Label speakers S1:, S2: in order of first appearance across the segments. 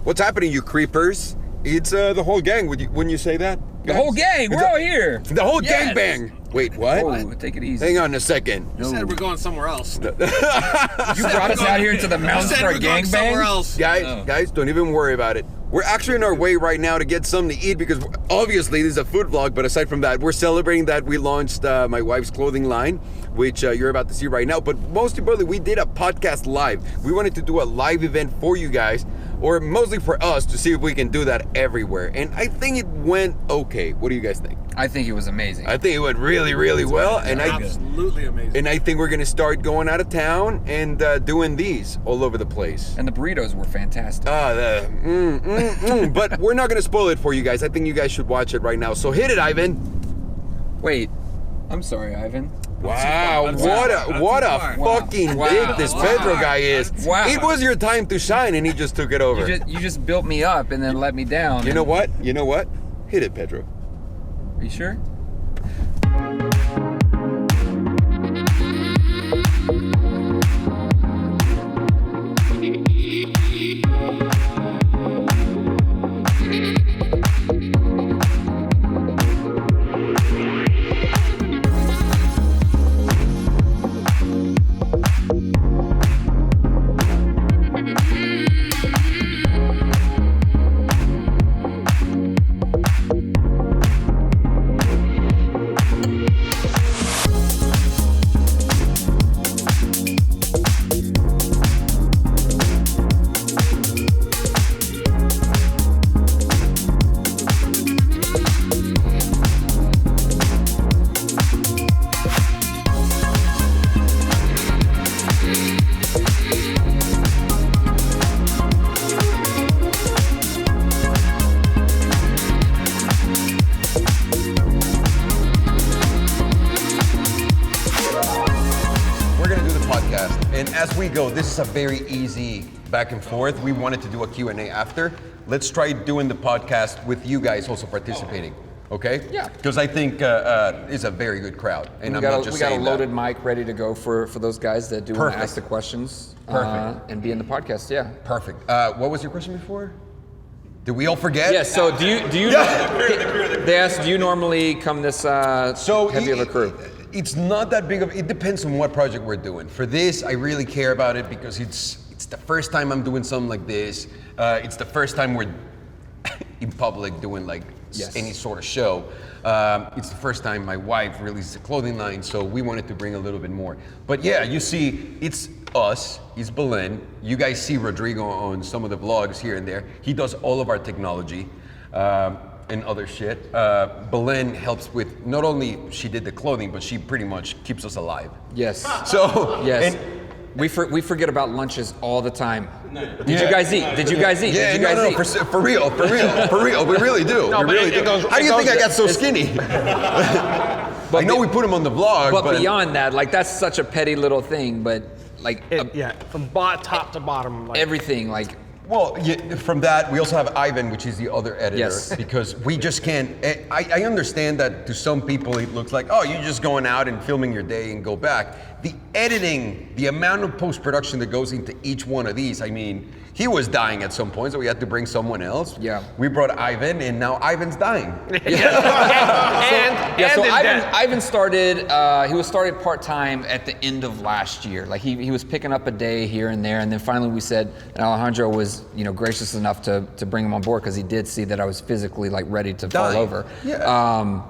S1: What's happening, you creepers? It's the whole gang. Wouldn't you say that?
S2: The whole gang, we're all here.
S1: The whole gangbang. Wait, what?
S2: Oh, take it easy.
S1: Hang on a second.
S3: You said we're going somewhere else.
S2: You brought us out here to the mountains for a gangbang?
S1: Guys, don't even worry about it. We're actually on our way right now to get something to eat because obviously this is a food vlog, but aside from that, we're celebrating that we launched my wife's clothing line, which you're about to see right now. But most importantly, we did a podcast live. We wanted to do a live event for you guys, or mostly for us, to see if we can do that everywhere. And I think it went okay. What do you guys think?
S2: I think it was amazing.
S1: I think it went really, really well. And
S3: Absolutely amazing.
S1: And I think we're going to start going out of town and doing these all over the place.
S2: And the burritos were fantastic.
S1: But we're not going to spoil it for you guys. I think you guys should watch it right now. So hit it, Ivan.
S2: Wait, I'm sorry, Ivan.
S1: Wow, what a fucking dick this Pedro guy is.
S2: Wow.
S1: It was your time to shine and he just took it over.
S2: You just built me up and then let me down.
S1: You know what? Hit it, Pedro.
S2: Are you sure?
S1: This is a very easy back and forth. We wanted to do a Q&A after. Let's try doing the podcast with you guys also participating, okay?
S2: Yeah.
S1: Because I think it's a very good crowd. And
S2: we got a loaded mic ready to go for those guys that do want to ask the questions.
S1: Perfect.
S2: And be in the podcast, yeah.
S1: Perfect. What was your question before? Did we all forget?
S2: Yeah, so do you they asked, do you normally come this heavy of a crew?
S1: It's not that big of, it depends on what project we're doing. For this, I really care about it because it's the first time I'm doing something like this. It's the first time we're in public doing like any sort of show. It's the first time my wife released a clothing line, so we wanted to bring a little bit more. But yeah, you see, it's us, it's Belen. You guys see Rodrigo on some of the vlogs here and there. He does all of our technology. And other shit. Belen helps with, not only she did the clothing, but she pretty much keeps us alive.
S2: Yes.
S1: So,
S2: yes. And we forget about lunches all the time. Did you guys eat? Did you guys eat?
S1: Yeah,
S2: Did you guys eat?
S1: For real, we really do.
S3: No,
S1: we really do. How do you think I got so skinny? I know we put him on the vlog,
S2: but beyond that, like that's such a petty little thing, but like
S3: from top to bottom, like
S2: everything, like.
S1: Well, from that, we also have Ivan, which is the other editor,
S2: yes.
S1: Because we just can't, I understand that to some people it looks like, oh, you're just going out and filming your day and go back. The editing, the amount of post-production that goes into each one of these, I mean, he was dying at some point, so we had to bring someone else.
S2: Yeah.
S1: We brought Ivan, and now Ivan's dying.
S2: Ivan started, he was started part-time at the end of last year. Like he was picking up a day here and there, and then finally we said, and Alejandro was, gracious enough to bring him on board because he did see that I was physically like ready to fall over.
S1: Yeah.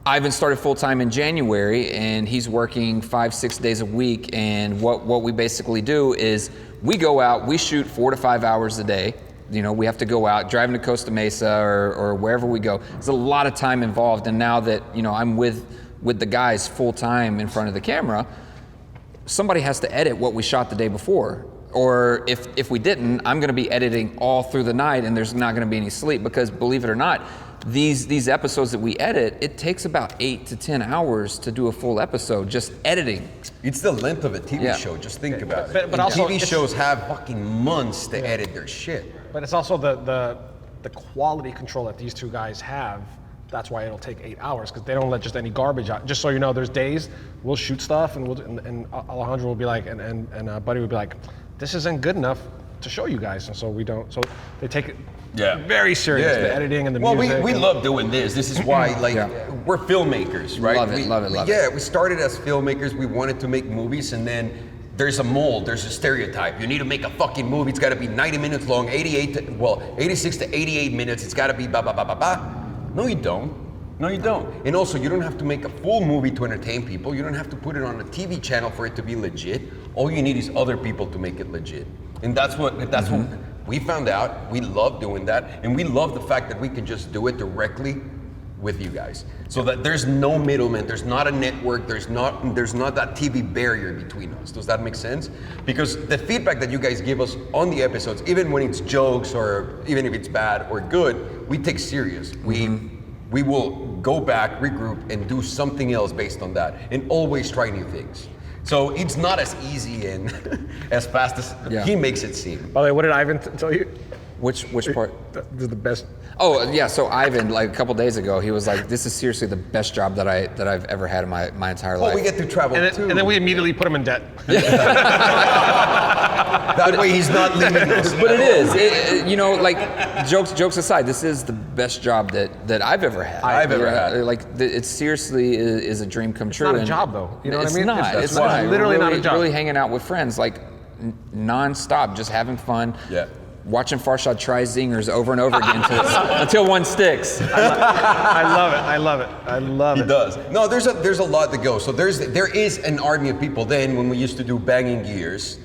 S2: Ivan started full-time in January, and he's working 5-6 days a week, and what we basically do is we go out, we shoot 4 to 5 hours a day. We have to go out, driving to Costa Mesa or wherever we go. There's a lot of time involved, and now that I'm with the guys full-time in front of the camera, somebody has to edit what we shot the day before. Or if we didn't, I'm gonna be editing all through the night, and there's not gonna be any sleep, because believe it or not, these episodes that we edit, it takes about 8 to 10 hours to do a full episode, just editing.
S1: It's the length of a TV show, just think about it.
S3: But also
S1: TV shows have fucking months to edit their shit.
S3: But it's also the quality control that these two guys have. That's why it'll take 8 hours, because they don't let just any garbage out. Just so you know, there's days we'll shoot stuff, and Alejandro will be like, and Buddy will be like, this isn't good enough to show you guys, and so we don't. So They take it
S1: Yeah.
S3: very serious, the editing and the music.
S1: Well, we love doing this. This is why, like, we're filmmakers, right?
S2: Love it, love it.
S1: Yeah, we started as filmmakers. We wanted to make movies, and then there's a mold, there's a stereotype. You need to make a fucking movie. It's got to be 90 minutes long, 86 to 88 minutes. It's got to be ba ba ba ba ba. No, you don't. No, you don't. And also, you don't have to make a full movie to entertain people. You don't have to put it on a TV channel for it to be legit. All you need is other people to make it legit. And that's what we found out. We love doing that, and we love the fact that we can just do it directly with you guys, so that there's no middleman, there's not a network, there's not that TV barrier between us. Does that make sense? Because the feedback that you guys give us on the episodes, even when it's jokes or even if it's bad or good, we take serious. We will go back, regroup, and do something else based on that, and always try new things. So it's not as easy and as fast as he makes it seem.
S3: By the way, what did Ivan tell you?
S2: Which part?
S3: This is the best.
S2: Oh yeah, so Ivan, like a couple days ago, he was like, "This is seriously the best job that I've ever had in my entire life."
S1: Well, we get to travel too.
S3: And then we immediately put him in debt.
S1: That way he's not leaving us.
S2: But it is, you know, like jokes aside, this is the best job that I've ever had.
S1: I've ever had.
S2: Like it seriously is a dream come true.
S3: It's not a job though. You know what I mean?
S2: It's not.
S3: Literally
S2: really,
S3: not a job.
S2: Really hanging out with friends, like non-stop, just having fun.
S1: Yeah.
S2: Watching Farshad try zingers over and over again until one sticks.
S3: I love it.
S1: He does. No, there's a lot to go. So there is an army of people. Then when we used to do Banging Gears,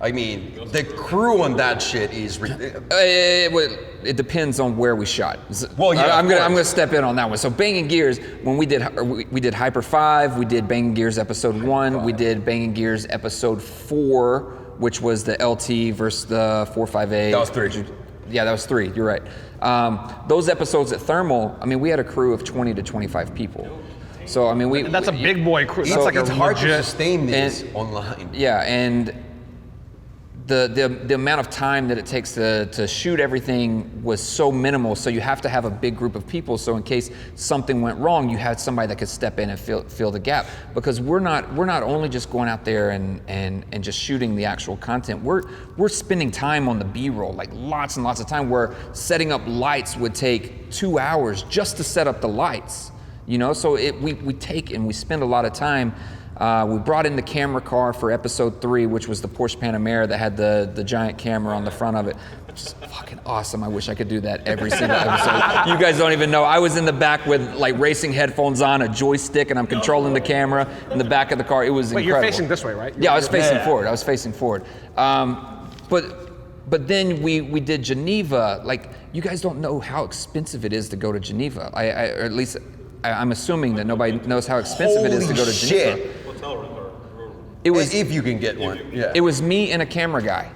S1: I mean, the crew on that shit is
S2: it depends on where we shot.
S1: Well, yeah,
S2: I'm gonna step in on that one. So Banging Gears, when we did Hyper 5, we did Banging Gears episode 1, we did Banging Gears episode 4, which was the LT versus the 458.
S1: That was 3.
S2: Yeah, that was 3. You're right. Those episodes at Thermal, I mean, we had a crew of 20 to 25 people. So I mean,
S3: that's a big boy crew. That's like
S1: it's hard to
S3: legit
S1: sustain this online.
S2: Yeah, and the amount of time that it takes to shoot everything was so minimal, so you have to have a big group of people, so in case something went wrong, you had somebody that could step in and fill the gap. Because we're not only just going out there and just shooting the actual content, we're spending time on the B-roll, like lots and lots of time, where setting up lights would take 2 hours just to set up the lights. You know, so we take and we spend a lot of time. We brought in the camera car for episode 3, which was the Porsche Panamera that had the giant camera on the front of it, which is fucking awesome. I wish I could do that every single episode. You guys don't even know. I was in the back with like racing headphones on, a joystick, and I'm controlling the camera in the back of the car. It was incredible.
S3: You're facing this way, right?
S2: Yeah, I was facing forward. But then we did Geneva. Like, you guys don't know how expensive it is to go to Geneva. Or at least I'm assuming that nobody knows how expensive it is to go to Geneva.
S1: Shit.
S2: It was,
S1: if you can get one. Yeah.
S2: It was me and a camera guy.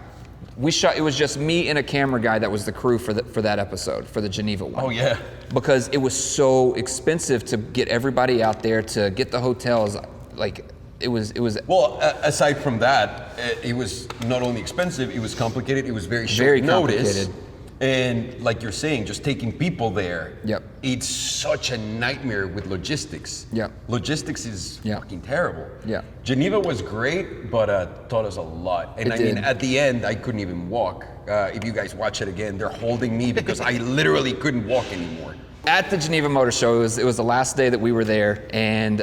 S2: We shot. It was just me and a camera guy that was the crew for that episode, for the Geneva one.
S1: Oh yeah.
S2: Because it was so expensive to get everybody out there, to get the hotels. Like it was.
S1: Well, aside from that, it was not only expensive, it was complicated. It was very short
S2: very
S1: notice.
S2: complicated.
S1: And like you're saying, just taking people there,
S2: Yep.
S1: It's such a nightmare with logistics.
S2: Yep.
S1: Logistics is
S2: Yep.
S1: fucking terrible.
S2: Yeah.
S1: Geneva was great, but taught us a lot. And
S2: It
S1: I
S2: did.
S1: mean, at the end, I couldn't even walk. If you guys watch it again, they're holding me because I literally couldn't walk anymore.
S2: At the Geneva Motor Show, it was the last day that we were there, and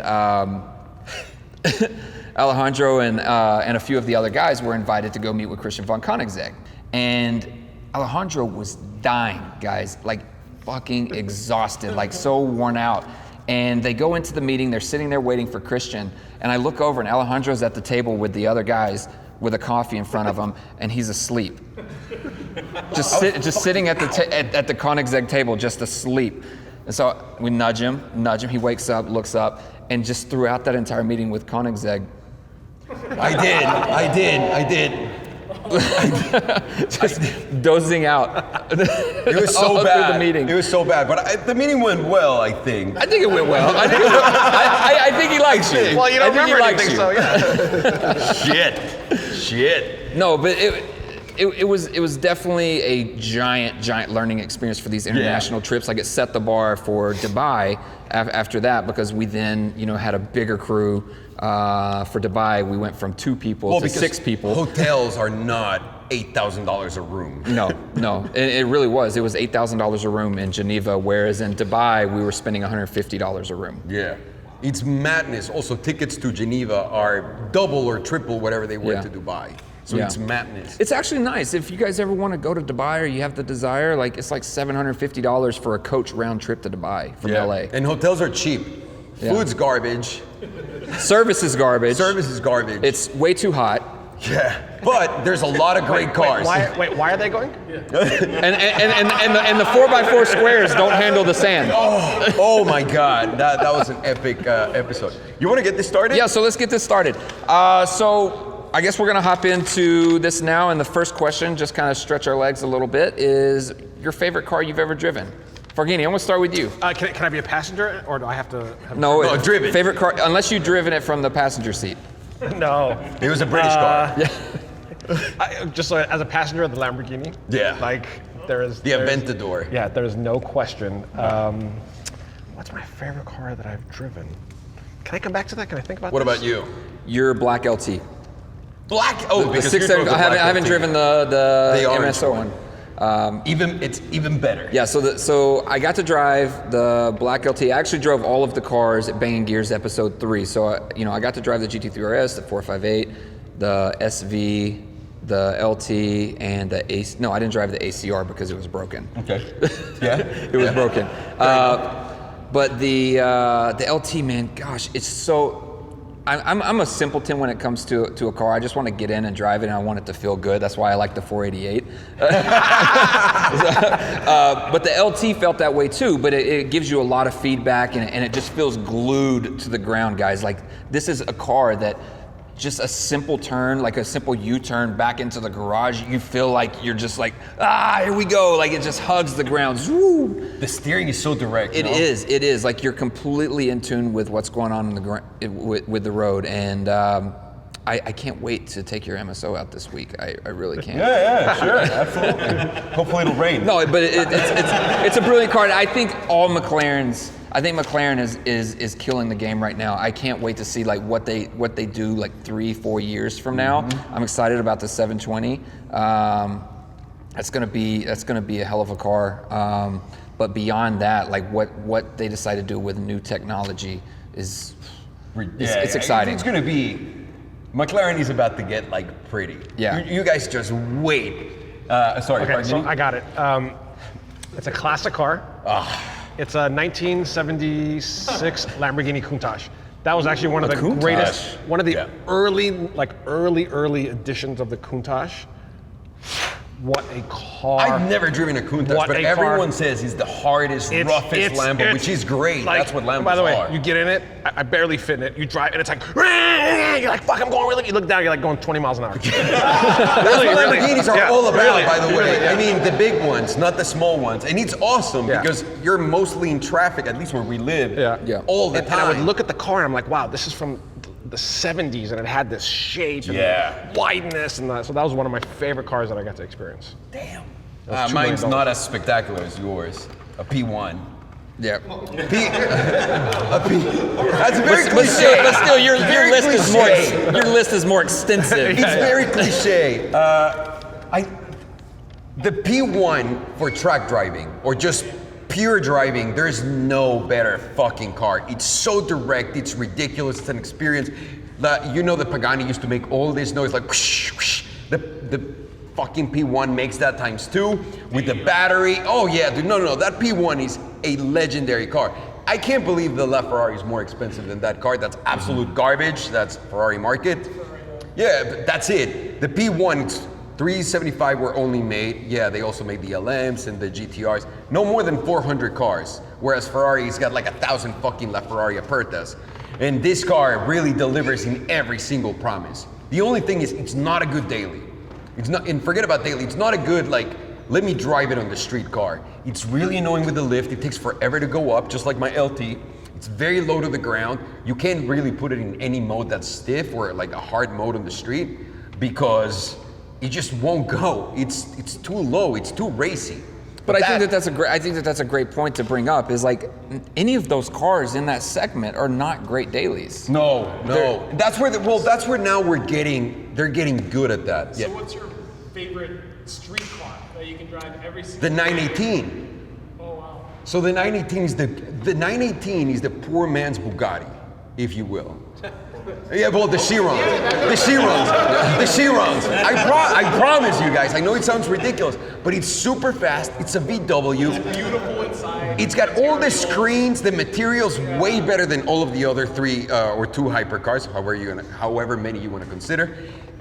S2: Alejandro and a few of the other guys were invited to go meet with Christian von Koenigsegg. And Alejandro was dying, guys, like fucking exhausted, like so worn out. And they go into the meeting, they're sitting there waiting for Christian, and I look over and Alejandro's at the table with the other guys with a coffee in front of him, and he's asleep. Just sitting at the Koenigsegg table, just asleep. And so we nudge him, he wakes up, looks up, and just throughout that entire meeting with Koenigsegg,
S1: I did.
S2: just dozing out.
S1: It was so
S2: all
S1: bad.
S2: through the meeting.
S1: It was so bad, but the meeting went well, I think.
S2: I think it went well. I think he likes you.
S3: Well, you don't
S2: I think he
S3: remember
S2: likes
S3: anything,
S2: you.
S3: so yeah.
S1: Shit.
S2: No, but it was definitely a giant learning experience for these international trips. Like it set the bar for Dubai after that, because we then had a bigger crew. For Dubai, we went from 2 people to 6 people.
S1: Hotels are not $8,000 a room.
S2: No, it really was. It was $8,000 a room in Geneva, whereas in Dubai we were spending $150 a room.
S1: Yeah, it's madness. Also, tickets to Geneva are double or triple whatever they were to Dubai. So it's madness.
S2: It's actually nice. If you guys ever want to go to Dubai, or you have the desire, like it's like $750 for a coach round trip to Dubai from LA.
S1: And hotels are cheap. Food's garbage.
S2: Service is garbage.
S1: Service is garbage.
S2: It's way too hot.
S1: Yeah, but there's a lot of great cars.
S3: Why are they going?
S2: And the 4x4 squares don't handle the sand.
S1: Oh my God, that was an epic episode. You want to get this started?
S2: Yeah, so let's get this started. So I guess we're gonna hop into this now, and the first question, just kind of stretch our legs a little bit, is your favorite car you've ever driven? Farghini, I'm gonna start with you.
S3: Can I be a passenger, or do I have to have
S2: No,
S1: driven.
S2: Favorite car, unless you've driven it from the passenger seat.
S3: No.
S1: It was a British car.
S3: Just as a passenger, the Lamborghini.
S1: Yeah.
S3: Like there's
S1: The Aventador.
S3: Yeah, there's no question. What's my favorite car that I've driven? Can I come back to that? Can I think about
S1: What
S3: this?
S1: about you?
S2: Your black LT.
S1: Black? Oh,
S2: The
S1: because
S2: 670. I haven't driven the
S1: orange
S2: MSO
S1: one.
S2: one.
S1: It's even better.
S2: Yeah, so I got to drive the Black LT. I actually drove all of the cars at Banging Gears episode 3. So I got to drive the GT3 RS, the 458, the SV, the LT, and the AC. No, I didn't drive the ACR because it was broken.
S1: Okay. Yeah.
S2: It was broken. But the LT, man, gosh, it's so. I'm a simpleton when it comes to a car. I just want to get in and drive it, and I want it to feel good. That's why I like the 488. But the LT felt that way too, but it gives you a lot of feedback, and it just feels glued to the ground, guys. Like, this is a car that just a simple turn, like a simple U-turn back into the garage, you feel like you're just like, here we go. Like, it just hugs the ground. Woo!
S1: The steering is so direct.
S2: It is. Like, you're completely in tune with what's going on with the road. And I can't wait to take your MSO out this week. I really can't.
S1: Yeah, sure, absolutely. Hopefully it'll rain.
S2: No, but it's a brilliant car. I think McLaren is killing the game right now. I can't wait to see like what they do like 3-4 years from now.
S1: Mm-hmm.
S2: I'm excited about the 720. That's gonna be a hell of a car. But beyond that, like what they decide to do with new technology is it's exciting.
S1: It's gonna be. McLaren is about to get like pretty.
S2: Yeah.
S1: You guys just wait. Sorry.
S3: Okay, so I got it. It's a classic car. It's a 1976 Lamborghini Countach. That was actually one of the greatest, one of the early editions of the Countach. What a car.
S1: I've never driven a Countach, but everyone says it's the hardest, roughest Lambo, which is great.
S3: Like,
S1: that's what Lambos are.
S3: by the way, you get in it, I barely fit in it. You drive, and it's like, you're like, fuck, I'm going really. You look down, you're like going 20 miles an hour.
S1: That's what Lamborghinis are all about, by the way.
S3: Yeah.
S1: I mean, the big ones, not the small ones. And it's awesome
S3: Yeah.
S1: because you're mostly in traffic, at least where we live, all the time.
S3: And I would look at the car, and I'm like, wow, this is from the 70s, and it had this shape and wideness, and so that was one of my favorite cars that I got to experience.
S1: Damn.
S3: $2
S1: Mine's
S3: million.
S1: not as spectacular as yours. A P1.
S2: Yeah.
S1: That's very cliche.
S2: But still, your
S1: Very
S2: list
S1: cliche.
S2: your list is more extensive.
S1: It's very cliche. The P1 for track driving or just pure driving, there's no better fucking car. It's so direct, it's ridiculous, it's an experience. The Pagani used to make all this noise like whoosh, whoosh. The fucking P1 makes that times 2 with the battery. Oh yeah, dude, no, that P1 is a legendary car. I can't believe the LaFerrari is more expensive than that car. That's absolute garbage. That's Ferrari market. Yeah, but that's it. The P1, 375 were only made. Yeah, they also made the LMs and the GTRs. No more than 400 cars. Whereas Ferrari's got like 1,000 fucking LaFerrari Apertas. And this car really delivers in every single promise. The only thing is, it's not a good daily. It's not, and forget about daily, it's not a good, like, let me drive it on the street car. It's really annoying with the lift. It takes forever to go up, just like my LT. It's very low to the ground. You can't really put it in any mode that's stiff or like a hard mode on the street because it just won't go. It's too low. It's too racy.
S2: But I think that's a great point to bring up. Is like any of those cars in that segment are not great dailies.
S1: No. That's where now they're getting good at that.
S4: So what's your favorite street car that you can drive every single
S1: The 918.
S4: Oh wow.
S1: So the 918 is the poor man's Bugatti, if you will. Yeah, well, the Chirons. I promise you guys. I know it sounds ridiculous, but it's super fast. It's a VW.
S4: It's beautiful inside.
S1: It's got all the screens. The material's way better than all of the other 3 or 2 hypercars, however many you want to consider.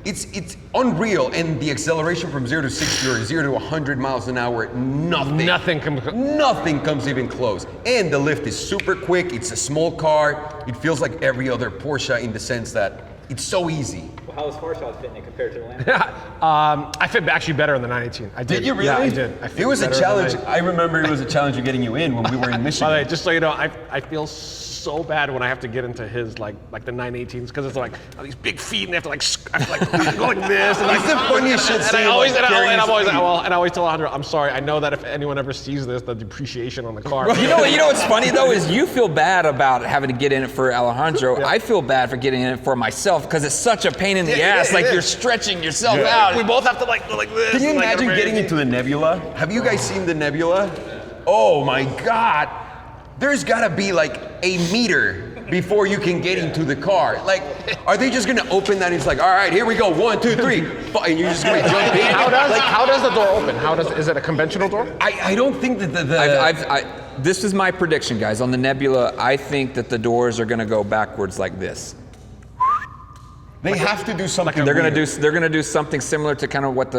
S1: It's unreal, and the acceleration from 0 to 60 or 0 to 100 miles an hour, nothing comes even close. And the lift is super quick. It's a small car. It feels like every other Porsche in the sense that it's so easy.
S5: Well, how is Farshad fitting compared to the Lambo?
S3: I fit actually better in the 918. I did.
S1: Did you really?
S3: Yeah, I did. I fit
S1: It was a
S3: better in the
S1: challenge.
S3: 918.
S1: I remember it was a challenge of getting you in when we were in Michigan.
S3: By the way, just so you know, I feel so bad when I have to get into his like the 918s because it's like these big feet and I have to go like this. And
S1: It's the funniest shit.
S3: I always tell Alejandro, I'm sorry. I know that if anyone ever sees this, the depreciation on the car.
S2: You know what's funny though is you feel bad about having to get in it for Alejandro. I feel bad for getting in it for myself because it's such a pain in the ass. Like you're stretching yourself out.
S3: We both have to go like this.
S1: Can you
S3: and, like,
S1: imagine getting into the Nebula? Have you guys seen the Nebula? Oh my God. There's gotta be like a meter before you can get into the car. Like, are they just gonna open that and it's like, all right, here we go, 1, 2, 3, and you're just gonna jump in?
S3: How does the door open? Is it a conventional door?
S1: I don't think that
S2: this is my prediction, guys. On the Nebula, I think that the doors are gonna go backwards like this.
S1: they have to do something.
S2: They're
S1: weird.
S2: gonna do something similar to kind of what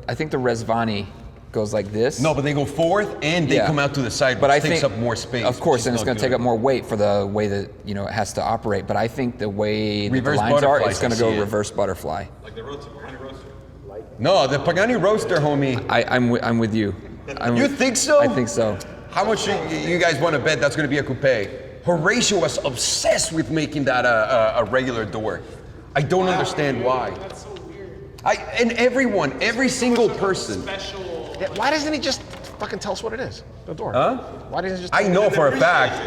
S2: I think the Resvani goes like this.
S1: No, but they go forth and they come out to the side,
S2: but
S1: which
S2: I
S1: takes
S2: think,
S1: up more space.
S2: Of course,
S1: which
S2: and
S1: is
S2: it's
S1: not
S2: going to take
S1: good.
S2: up more weight for the way that it has to operate. But I think the way that the
S1: Reverse
S2: lines are,
S1: butterfly,
S2: it's going to
S1: I
S2: go
S1: see it.
S2: reverse butterfly.
S5: Like the Pagani Roadster?
S1: No, the Pagani Roadster, homie.
S2: I'm with you.
S1: You think so?
S2: I think so.
S1: How much you guys want to bet that's going to be a coupe? Horatio was obsessed with making that a regular door. I don't understand why.
S4: That's so weird.
S1: And every single person.
S4: Special.
S3: Yeah, why doesn't he just fucking tell us what it is? The door.
S1: Huh?
S3: Why doesn't he just?
S1: I know for a fact.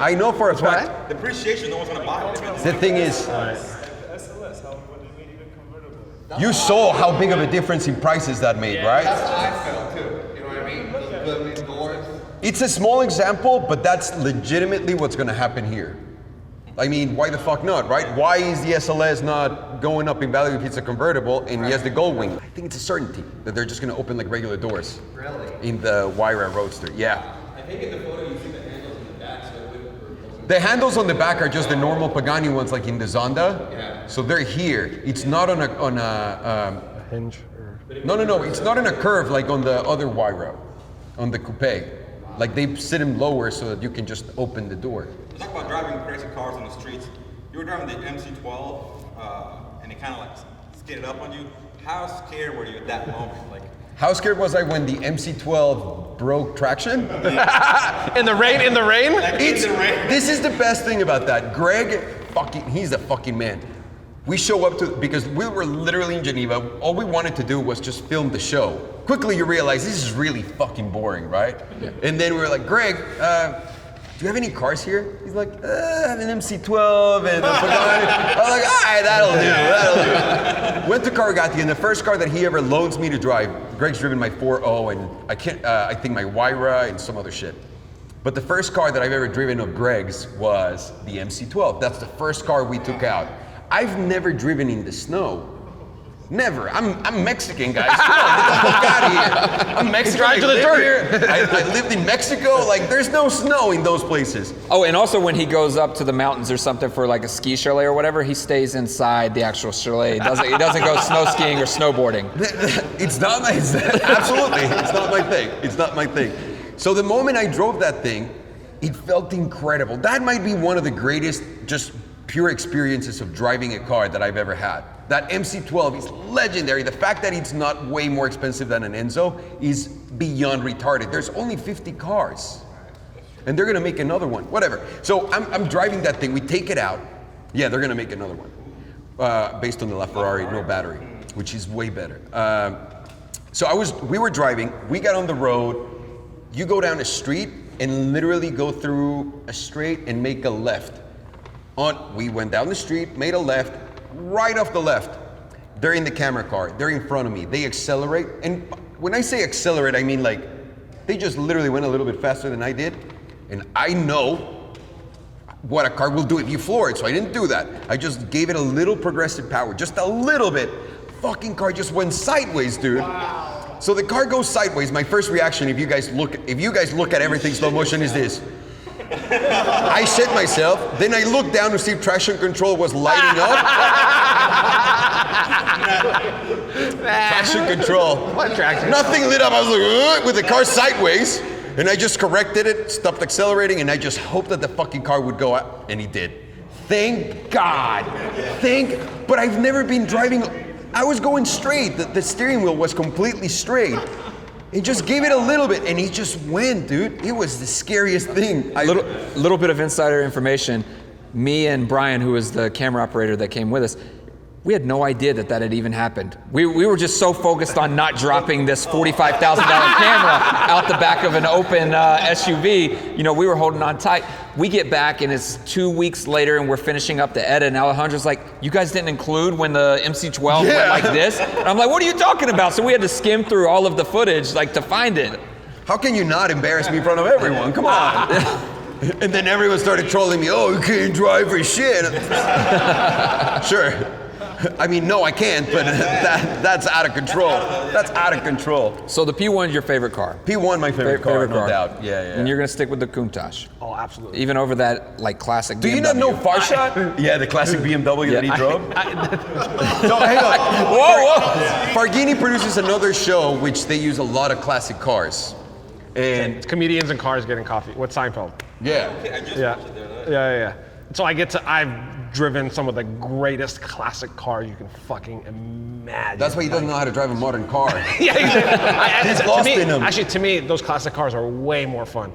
S5: Depreciation, no one's gonna buy it.
S1: The thing is,
S4: SLS, how would they made even convertible?
S1: you saw how big of a difference in prices that made, right?
S6: I felt too. You know what I mean? The doors.
S1: It's a small example, but that's legitimately what's going to happen here. I mean, why the fuck not, right? Why is the SLS not going up in value if it's a convertible and he has the gold wing? I think it's a certainty that they're just going to open like regular doors.
S6: Really?
S1: In the Wyra Roadster, yeah.
S6: I think in the photo you see the handles in the back, so it wouldn't.
S1: The handles on the back are just the normal Pagani ones, like in the Zonda.
S6: Yeah.
S1: So they're here. It's not on a
S3: hinge. Or...
S1: No. It's not in a curve like on the other Wyra, on the coupe. Like they sit them lower so that you can just open the door.
S5: Let's talk about driving crazy cars on the streets. You were driving the MC12, and it kind of like skidded up on you. How scared were you at that moment? Like,
S1: How scared was I when the MC12 broke traction?
S3: In the rain.
S1: This is the best thing about that. Greg, he's a fucking man. We show up because we were literally in Geneva. All we wanted to do was just film the show. Quickly you realize this is really fucking boring, right? Yeah. And then we were like, Greg, do you have any cars here? He's like, I have an MC12 and a Pagani. I was like, all right, that'll do. Went to Cargatti, and the first car that he ever loans me to drive, Greg's driven my 4.0 and I think my Wyra and some other shit. But the first car that I've ever driven of Greg's was the MC12. That's the first car we took out. I've never driven in the snow. Never. I'm Mexican, guys. Come on, get the fuck out of here. I'm Mexican.
S3: Drive to the dirt.
S1: I lived in Mexico. Like, there's no snow in those places.
S2: Oh, and also when he goes up to the mountains or something for like a ski chalet or whatever, he stays inside the actual chalet. He doesn't go snow skiing or snowboarding.
S1: Absolutely. It's not my thing. So the moment I drove that thing, it felt incredible. That might be one of the greatest just pure experiences of driving a car that I've ever had. That MC12 is legendary. The fact that it's not way more expensive than an Enzo is beyond retarded. There's only 50 cars. And they're gonna make another one, whatever. So I'm driving that thing, we take it out. Yeah, they're gonna make another one. Based on the LaFerrari, no battery. which is way better. We were driving, we got on the road, you go down a street and literally go through a straight and make a left. We went down the street, made a left, right off the left. They're in the camera car, they're in front of me, they accelerate. And when I say accelerate, I mean like, they just literally went a little bit faster than I did. And I know what a car will do if you floor it, so I didn't do that. I just gave it a little progressive power, just a little bit. Fucking car just went sideways, dude. Wow. So the car goes sideways. My first reaction, if you guys look at everything slow motion, is this. I shit myself. Then I looked down to see if traction control was lighting up. Traction control.
S3: What traction?
S1: Nothing lit up. I was like, with the car sideways. And I just corrected it, stopped accelerating, and I just hoped that the fucking car would go out, and he did. Thank God. But I've never been driving, I was going straight. The steering wheel was completely straight. He just gave it a little bit, and he just went, dude. It was the scariest thing.
S2: Little bit of insider information. Me and Brian, who was the camera operator that came with us, we had no idea that had even happened. We were just so focused on not dropping this $45,000 camera out the back of an open SUV. You know, we were holding on tight. We get back and it's 2 weeks later and we're finishing up the edit and Alejandro's like, you guys didn't include when the MC12 went like this? And I'm like, what are you talking about? So we had to skim through all of the footage like to find it.
S1: How can you not embarrass me in front of everyone? Come on. And then everyone started trolling me, oh, you can't drive for shit. Sure. I mean, no, I can't, but that's out of control. That's out of control.
S2: So the P1 is your favorite car?
S1: P1, my favorite car, no doubt. Yeah.
S2: And you're gonna stick with the Countach?
S3: Oh, absolutely.
S2: Even over that, like, classic BMW?
S1: Do you not know Farshad? Yeah, the classic BMW that he drove? No, hang on. Whoa. Farghini produces another show which they use a lot of classic cars. And
S3: it's comedians and cars getting coffee. What's Seinfeld?
S1: Yeah.
S5: I just watched it the other day.
S3: Yeah. So I've driven some of the greatest classic cars you can fucking imagine.
S1: That's why he doesn't know how to drive a modern car.
S3: Yeah, exactly.
S1: He's lost in them.
S3: Actually, to me, those classic cars are way more fun.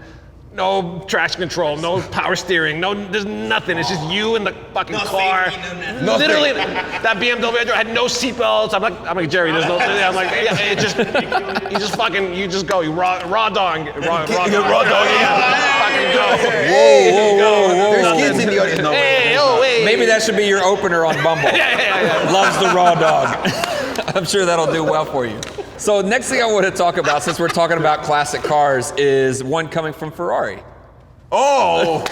S3: No traction control, no power steering, there's nothing. It's just you and the fucking car.
S5: Safety,
S1: no
S3: Literally, that BMW I drove had no seatbelts. I'm like Jerry. There's no. I'm like, yeah, it just, you just go. You raw dog. Raw dog. Fucking go.
S1: Whoa. There's kids in the audience. No,
S3: Hey.
S2: Maybe that should be your opener on Bumble. Loves the raw dog. I'm sure that'll do well for you. So next thing I want to talk about, since we're talking about classic cars, is one coming from Ferrari.
S1: Oh!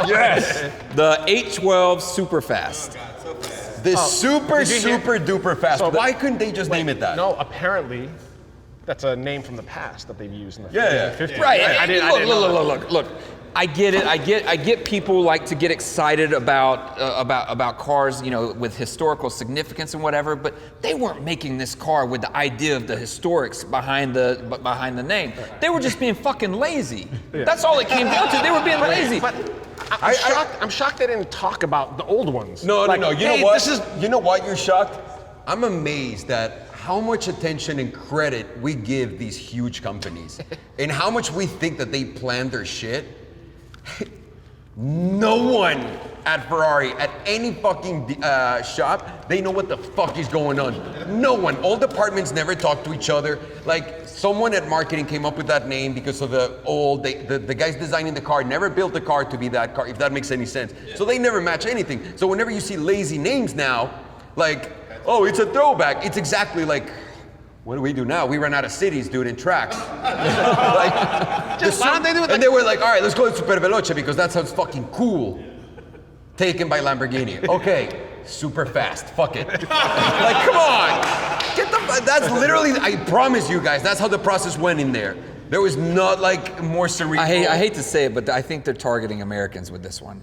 S3: Yes.
S2: The 812 Superfast.
S1: The super
S3: did you
S1: duper fast.
S3: So
S1: Why couldn't they just name it that?
S3: No, apparently, that's a name from the past that they've used in the
S1: Yeah.
S3: 50s.
S2: Right.
S3: I didn't know that.
S2: Look. I get it. I get people like to get excited about cars, you know, with historical significance and whatever. But they weren't making this car with the idea of the historics behind the name. They were just being fucking lazy. Yeah. That's all it came down to. They were being lazy.
S3: But I'm shocked they didn't talk about the old ones.
S1: No. You
S3: hey,
S1: know what? You know why you're shocked? I'm amazed at how much attention and credit we give these huge companies and how much we think that they plan their shit. No one at Ferrari, at any fucking shop, they know what the fuck is going on. No one. All departments never talk to each other. Like, someone at marketing came up with that name because of the guys designing the car never built the car to be that car, if that makes any sense. Yeah. So they never match anything. So whenever you see lazy names now, like, oh, it's a throwback, it's exactly like, what do we do now? We run out of cities, dude, and tracks. Like,
S3: why don't they do it?
S1: And they were like, all right, let's go to Super Veloce because that sounds fucking cool. Taken by Lamborghini. Okay, super fast. Fuck it. Like, come on. That's literally, I promise you guys, that's how the process went in there. There was not like more cerebral.
S2: I hate to say it, but I think they're targeting Americans with this one.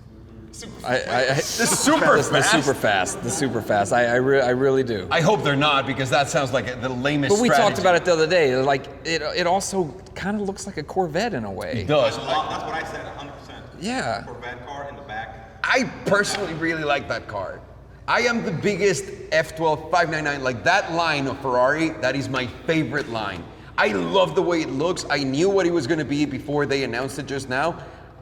S1: The super
S2: fast. I really do.
S1: I hope they're not, because that sounds like the lamest
S2: But we
S1: strategy.
S2: talked about it the other day. Like, it also kind of looks like a Corvette in a way.
S1: It does.
S5: That's what I said, 100%.
S2: Yeah.
S5: Corvette car in the back.
S1: I personally really like that car. I am the biggest F12 599, like that line of Ferrari, that is my favorite line. I love the way it looks. I knew what it was going to be before they announced it just now.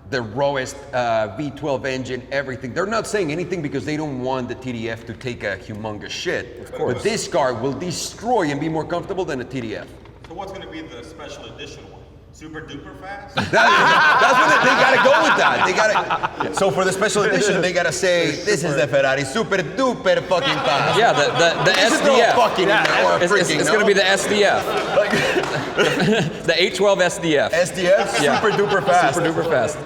S1: the rawest V12 engine, everything. They're not saying anything because they don't want the TDF to take a humongous shit. Of course. But this car will destroy and be more comfortable than a TDF.
S5: So what's going to be the special edition one? Super duper fast?
S1: That's what they gotta go with that. They gotta. So for the special edition, they gotta say this is the Ferrari super duper fucking fast.
S2: Yeah, the SDF.
S1: Fucking
S2: It's going to be the SDF. The 812 SDF.
S1: SDF,
S2: Yeah.
S1: super duper fast.
S2: Super duper fast.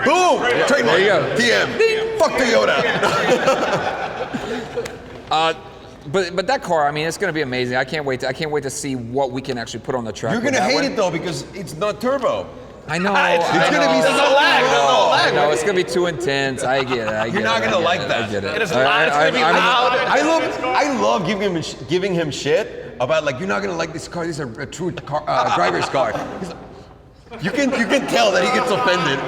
S1: Boom! Trademark.
S2: There you go.
S1: TM. Fuck Toyota.
S2: But that car, I mean, it's going to be amazing. I can't wait to see what we can actually put on the track.
S1: You're
S2: with
S1: gonna
S2: that
S1: hate
S2: one.
S1: it though because it's not turbo.
S2: I know.
S1: It's gonna be so lag.
S2: I know it's gonna be too intense. I get it.
S1: You're not gonna like that.
S2: I get it.
S3: It is loud. It's gonna be loud.
S1: I love giving him shit about like you're not gonna like this car. This is a true car, driver's car. He's like, you can tell that he gets offended.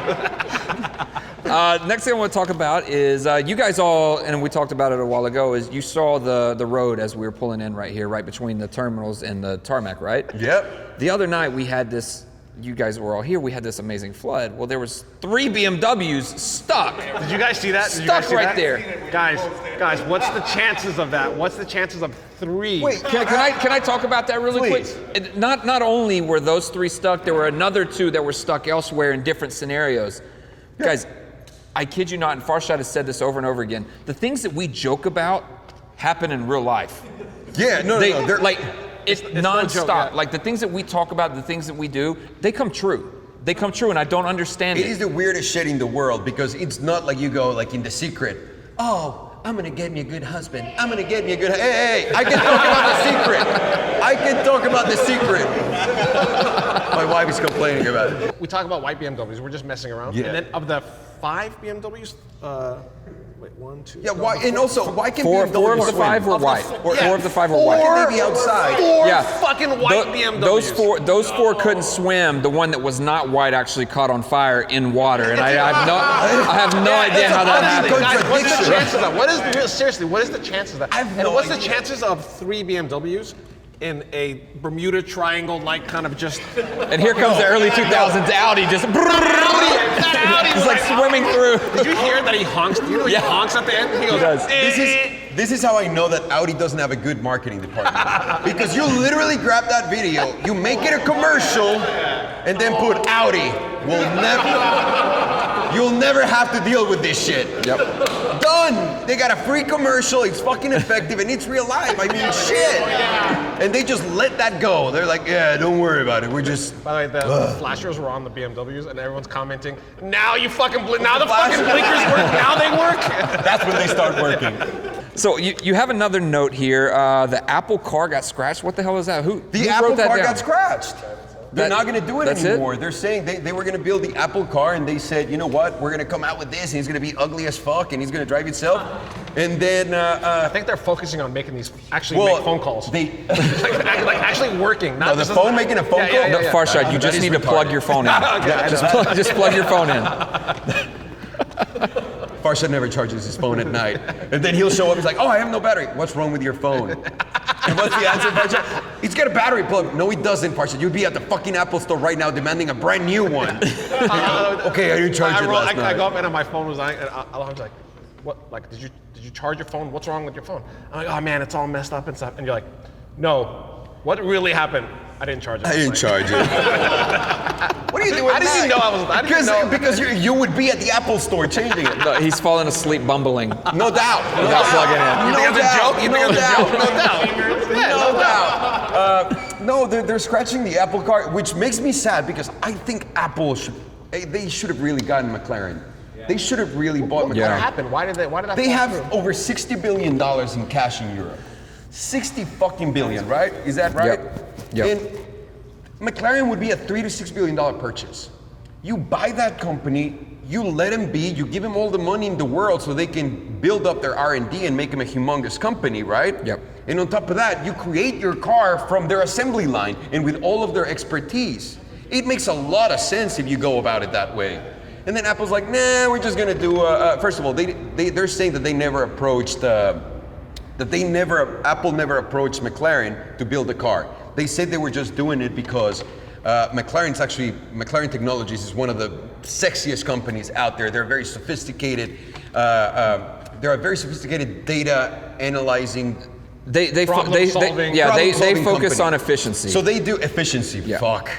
S2: Next thing I want to talk about is you guys all, and we talked about it a while ago, is you saw the road as we were pulling in right here, right between the terminals and the tarmac, right?
S1: Yep.
S2: The other night we had this, you guys were all here, we had this amazing flood. Well, there was 3 BMWs stuck.
S3: Did you guys see that? Did you
S2: Stuck
S3: guys see
S2: right
S3: that?
S2: there.
S3: Guys, what's the chances of that? What's the chances of 3?
S1: Wait,
S2: Can I talk about that really
S1: Please.
S2: quick? Not only were those 3 stuck, there were another 2 that were stuck elsewhere in different scenarios. Guys, I kid you not, and Farshad has said this over and over again, the things that we joke about happen in real life.
S1: Yeah, no.
S2: They're like, it's
S3: no
S2: nonstop.
S3: joke, yeah.
S2: Like the things that we talk about, the things that we do, they come true. They come true, and I don't understand
S1: It
S2: it.
S1: is the weirdest shit in the world because it's not like you go like in The Secret. Oh, I'm gonna get me a good husband. I'm gonna get me a good. Hey, I can talk about The Secret. I can talk about The Secret. My wife is complaining about it.
S3: We talk about white BMWs. We're just messing around.
S1: Yeah.
S3: And then of the 5 BMWs, wait, 1, 2.
S1: Yeah, why? And also, why can
S2: Four
S1: BMW
S2: of the 5 were white. Four of the 5 were
S1: Why
S2: white.
S1: can they be outside?
S3: 4
S2: Yeah.
S3: fucking white BMWs.
S2: Those four couldn't swim. The one that was not white actually caught on fire in water, and I have no idea how that happened.
S3: Guys, what's the
S1: Contradiction.
S3: chances of that? Seriously, what is the chances of that?
S1: I have
S3: And
S1: no
S3: what's the
S1: idea.
S3: chances of 3 BMWs in a Bermuda Triangle, like kind of just
S2: And here comes the early 2000s Audi, just like swimming through.
S3: Did you hear that he honks? You know he
S2: Yeah.
S3: honks at the end? He goes,
S2: does.
S1: This is how I know that Audi doesn't have a good marketing department. Because you literally grab that video, you make it a commercial, and then put Audi. You'll never have to deal with this shit.
S2: Yep.
S1: Done. They got a free commercial. It's fucking effective, and it's real life. I mean, shit. And they just let that go. They're like, yeah, don't worry about it. We're just.
S3: By the way, the flashers were on the BMWs, and everyone's commenting. Now you fucking now the fucking blinkers work. Now they work.
S1: That's when they start working.
S2: So you have another note here. The Apple car got scratched. What the hell is that? Who
S1: The
S2: who
S1: Apple
S2: wrote that
S1: car
S2: down?
S1: got scratched. They're
S2: That-
S1: not going to do it
S2: that's it?
S1: anymore. They're saying they were going to build the Apple car, and they said, you know what? We're going to come out with this, and he's going to be ugly as fuck, and he's going to drive itself. And then,
S3: I think they're focusing on making these actually make phone calls.
S1: They,
S3: like actually working. Not
S1: the
S3: just
S1: phone making a phone call?
S2: No, Farshad, you
S1: That
S2: just
S1: is
S2: need to plug
S1: retarded.
S2: your phone in. Just plug your phone in.
S1: Farshad never charges his phone at night. And then he'll show up, he's like, oh, I have no battery. What's wrong with your phone? And what's the answer, Farshad? He's got a battery plug. No, he doesn't, Farshad. You'd be at the fucking Apple store right now demanding a brand new one. Okay, I didn't charge it last
S3: I
S1: night.
S3: go up and my phone was on, and I'm like, what? Like, did you charge your phone? What's wrong with your phone? I'm like, oh man, it's all messed up and stuff. And you're like, no, what really happened? I didn't charge it.
S1: I didn't charge it. What are you doing?
S3: How did you know I was? I didn't know.
S1: Because you would be at the Apple store changing it.
S2: No, he's falling asleep bumbling.
S1: No doubt.
S2: Without plugging in.
S3: You think it's a joke? You think it's a joke? No doubt.
S1: No doubt. No, they're scratching the Apple car, which makes me sad because I think Apple should have really gotten McLaren. They should have really bought McLaren.
S2: Yeah.
S3: What happened? Why did that?
S1: They
S3: fall
S1: have
S3: through?
S1: over $60 billion in cash in Europe. 60 fucking billion, right? Is that right?
S2: Yep.
S1: And McLaren would be a $3 to $6 billion purchase. You buy that company, you let them be, you give them all the money in the world so they can build up their R&D and make them a humongous company, right?
S2: Yep.
S1: And on top of that, you create your car from their assembly line and with all of their expertise. It makes a lot of sense if you go about it that way. And then Apple's like, nah, we're just gonna do, first of all, they're saying that they never approached, Apple never approached McLaren to build a car. They said they were just doing it because McLaren Technologies is one of the sexiest companies out there. They're very sophisticated. They're a very sophisticated data analyzing.
S2: They
S3: Problem-solving
S2: focus
S1: company.
S2: on efficiency.
S1: So they do efficiency.
S2: Yeah.
S1: Fuck.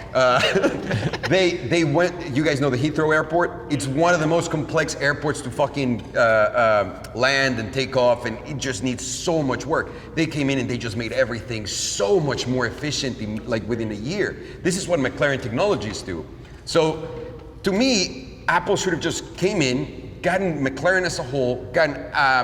S1: They went. You guys know the Heathrow Airport? It's one of the most complex airports to fucking land and take off, and it just needs so much work. They came in and they just made everything so much more efficient, like within a year. This is what McLaren Technologies do. So, to me, Apple should have just came in, gotten McLaren as a whole, gotten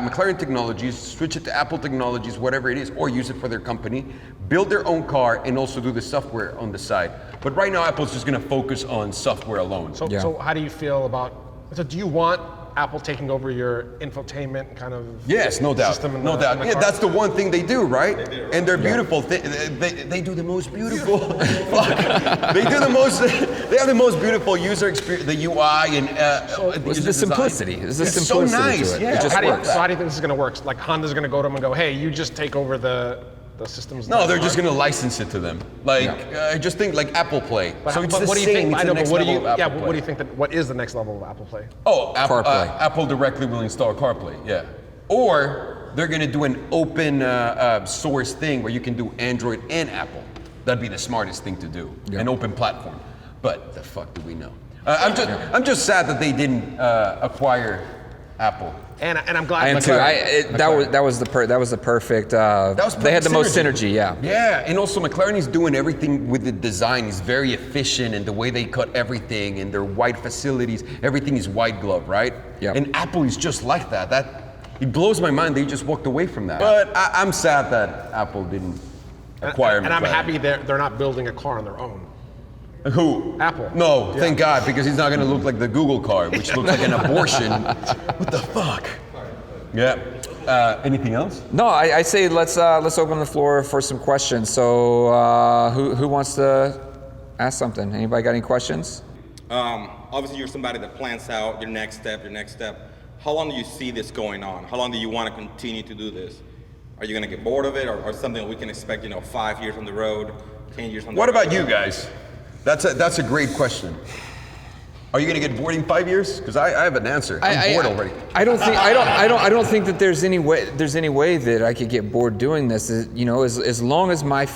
S1: McLaren Technologies, switch it to Apple Technologies, whatever it is, or use it for their company, build their own car, and also do the software on the side. But right now, Apple's just going to focus on software alone.
S3: So how do you feel about? So do you want Apple taking over your infotainment kind of?
S1: Yes, no doubt,
S3: system in
S1: no
S3: the
S1: doubt.
S3: car?
S1: Yeah, that's the one thing they do, right? And they're beautiful. They do the most beautiful. Fuck. They do the most. They have the most beautiful user experience, the UI and
S2: It's the simplicity. It's the
S1: It's so
S2: simplicity
S1: nice,
S2: to it.
S1: yeah.
S2: It just
S3: How do you
S2: works.
S3: think this is going to work? Like Honda's going to go to them and go, hey, you just take over the systems.
S1: No, they're just going to license it to them. Like, I just think like Apple Play. So it's the
S3: what do you
S1: same.
S3: think?
S1: It's
S3: I
S1: the
S3: know,
S1: next
S3: but what do you?
S1: level of
S3: Yeah,
S1: Apple
S3: what do you
S1: Play.
S3: think? What is the next level of Apple Play?
S1: Oh,
S2: CarPlay.
S1: Apple directly will install CarPlay, yeah. Or they're going to do an open source thing where you can do Android and Apple. That'd be the smartest thing to do, an open platform. But the fuck do we know? I'm just sad that they didn't acquire Apple.
S3: And I'm glad.
S2: I am too. That was the perfect. They had the most synergy. Yeah.
S1: Yeah, and also McLaren is doing everything with the design. It's very efficient, and the way they cut everything, and their wide facilities, everything is white glove, right?
S2: Yeah.
S1: And Apple is just like that. It blows my mind they just walked away from that. But I'm sad that Apple didn't acquire McLaren.
S3: And I'm happy they're not building a car on their own.
S1: Who?
S3: Apple.
S1: No, thank God, because he's not going to look like the Google car, which looks like an abortion. What the fuck? Yeah. Anything else?
S2: No, I say let's open the floor for some questions. So who wants to ask something? Anybody got any questions?
S5: Obviously, you're somebody that plans out your next step. How long do you see this going on? How long do you want to continue to do this? Are you going to get bored of it, or something we can expect? 5 years on the road, 10 years on the road.
S1: What about you guys? That's a great question. Are you going to get bored in 5 years? Because I have an answer. I'm bored already.
S2: I don't think that there's any way that I could get bored doing this. As long as my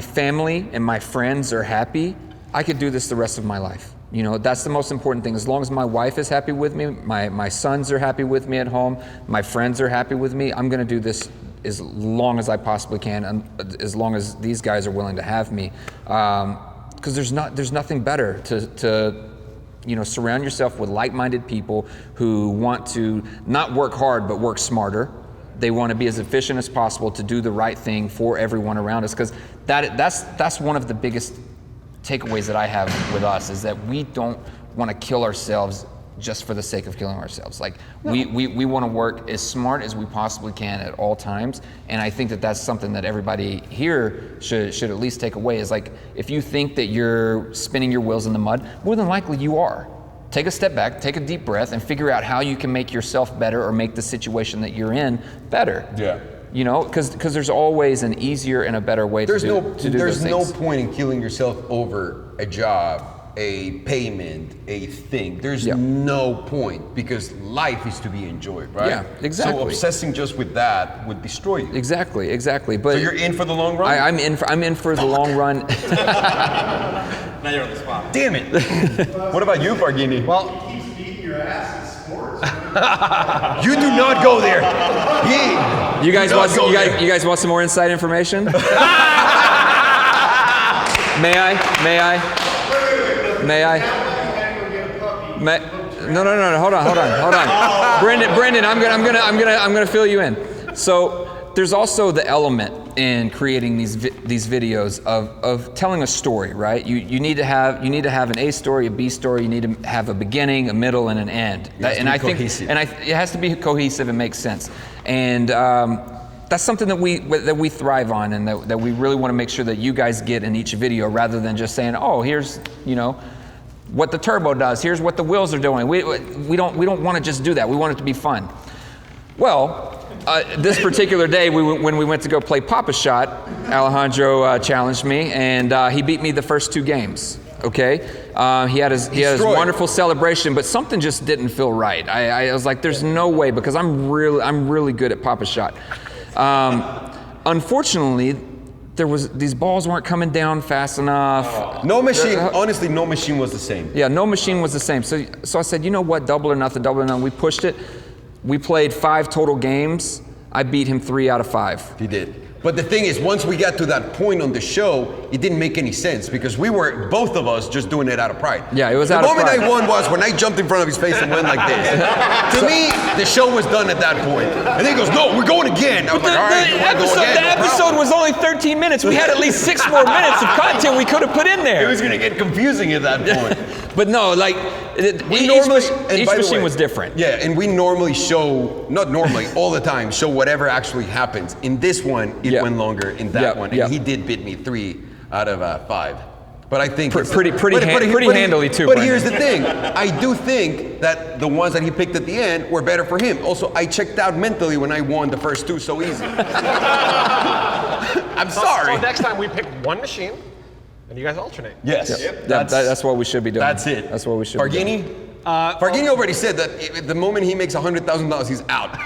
S2: family and my friends are happy, I could do this the rest of my life. That's the most important thing. As long as my wife is happy with me, my sons are happy with me at home, my friends are happy with me, I'm going to do this as long as I possibly can, and as long as these guys are willing to have me. Because there's nothing better to surround yourself with like-minded people who want to not work hard but work smarter. They want to be as efficient as possible to do the right thing for everyone around us. Because that's one of the biggest takeaways that I have with us, is that we don't want to kill ourselves just for the sake of killing ourselves. Like, we want to work as smart as we possibly can at all times, and I think that that's something that everybody here should at least take away, is like, if you think that you're spinning your wheels in the mud, more than likely you are. Take a step back, take a deep breath, and figure out how you can make yourself better or make the situation that you're in better.
S1: Yeah.
S2: Because there's always an easier and a better way to do those
S1: There's no
S2: things.
S1: point in killing yourself over a job, a payment, a thing. There's no point, because life is to be enjoyed, right?
S2: Yeah, exactly.
S1: So obsessing just with that would destroy you.
S2: Exactly. But
S1: So you're in for the long run?
S2: I'm in for the long run.
S5: Now you're on the spot.
S1: Damn it. What about you, Farghini?
S3: Well,
S7: He keeps beating your ass in sports.
S1: You do not go there.
S2: You guys
S1: Do not go
S2: you
S1: there.
S2: guys want some more inside information? May I? No. Hold on. Brendan, I'm gonna fill you in. So there's also the element in creating these videos of telling a story, right? You need to have an A story, a B story. You need to have a beginning, a middle, and an end. It has to be cohesive and make sense. And that's something that we thrive on, and that we really want to make sure that you guys get in each video, rather than just saying, oh, here's what the turbo does, here's what the wheels are doing. We don't want to just do that. We want it to be fun. Well, this particular day, when we went to go play Papa Shot, Alejandro challenged me, and he beat me the first 2 games. Okay, he had his
S1: Destroyed.
S2: wonderful celebration, but something just didn't feel right. I was like, "There's no way," because I'm really good at Papa Shot. Unfortunately, these balls weren't coming down fast enough.
S1: No machine, honestly, no machine was the same.
S2: Yeah, no machine was the same. So I said, you know what, double or nothing, double or nothing. We pushed it. We played 5 total games. I beat him 3 out of 5.
S1: He did. But the thing is, once we got to that point on the show, it didn't make any sense because we were, both of us, just doing it out of pride.
S2: Yeah, it was out of pride.
S1: The moment I won was when I jumped in front of his face and went like this. To me, the show was done at that point. And then he goes, no, we're going again. I was like, all right, you want to go again?
S2: The episode was only 13 minutes. We had at least 6 more minutes of content we could have put in there.
S1: It was going to get confusing at that point.
S2: But no, like, each machine was different.
S1: Yeah, and we normally show, not normally, all the time, show whatever actually happens. In this one, it went longer. In that one, and he did beat me 3 out of 5. But I think
S2: pretty handily too.
S1: But here's the thing: I do think that the ones that he picked at the end were better for him. Also, I checked out mentally when I won the first 2 so easy. I'm sorry.
S3: So next time we pick one machine, and you guys alternate.
S1: Yes.
S2: Yep. That's what we should be doing.
S1: That's it.
S2: That's what we should be doing.
S1: Farghini already said that the moment he makes $100,000, he's out.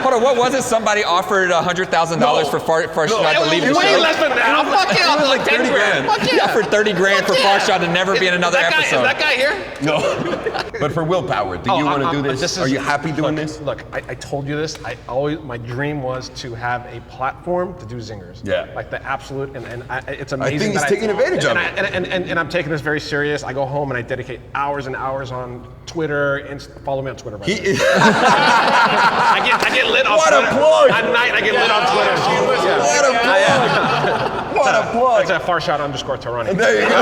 S2: Hold on, what was it? Somebody offered $100,000 for Farshad to leave the show?
S3: Way less than that. Fuck yeah, I'll do like 10 grand.
S2: He offered 30 grand for Farshad to never be in another episode.
S3: Is that guy here?
S1: No. But for willpower, do you want to do this? Are you happy doing this?
S3: Look, I told you this. My dream was to have a platform to do zingers.
S1: Yeah.
S3: Like the absolute, and it's amazing.
S1: I think he's taking advantage of it.
S3: And I'm taking this very serious. I go home and I dedicate hours and hours on Twitter. Follow me on Twitter, by the way. I get lit on Twitter.
S1: What a plug!
S3: At night, I get lit on Twitter.
S1: What a plug! What a plug!
S3: It's at Farshad_Tarani.
S1: There you go.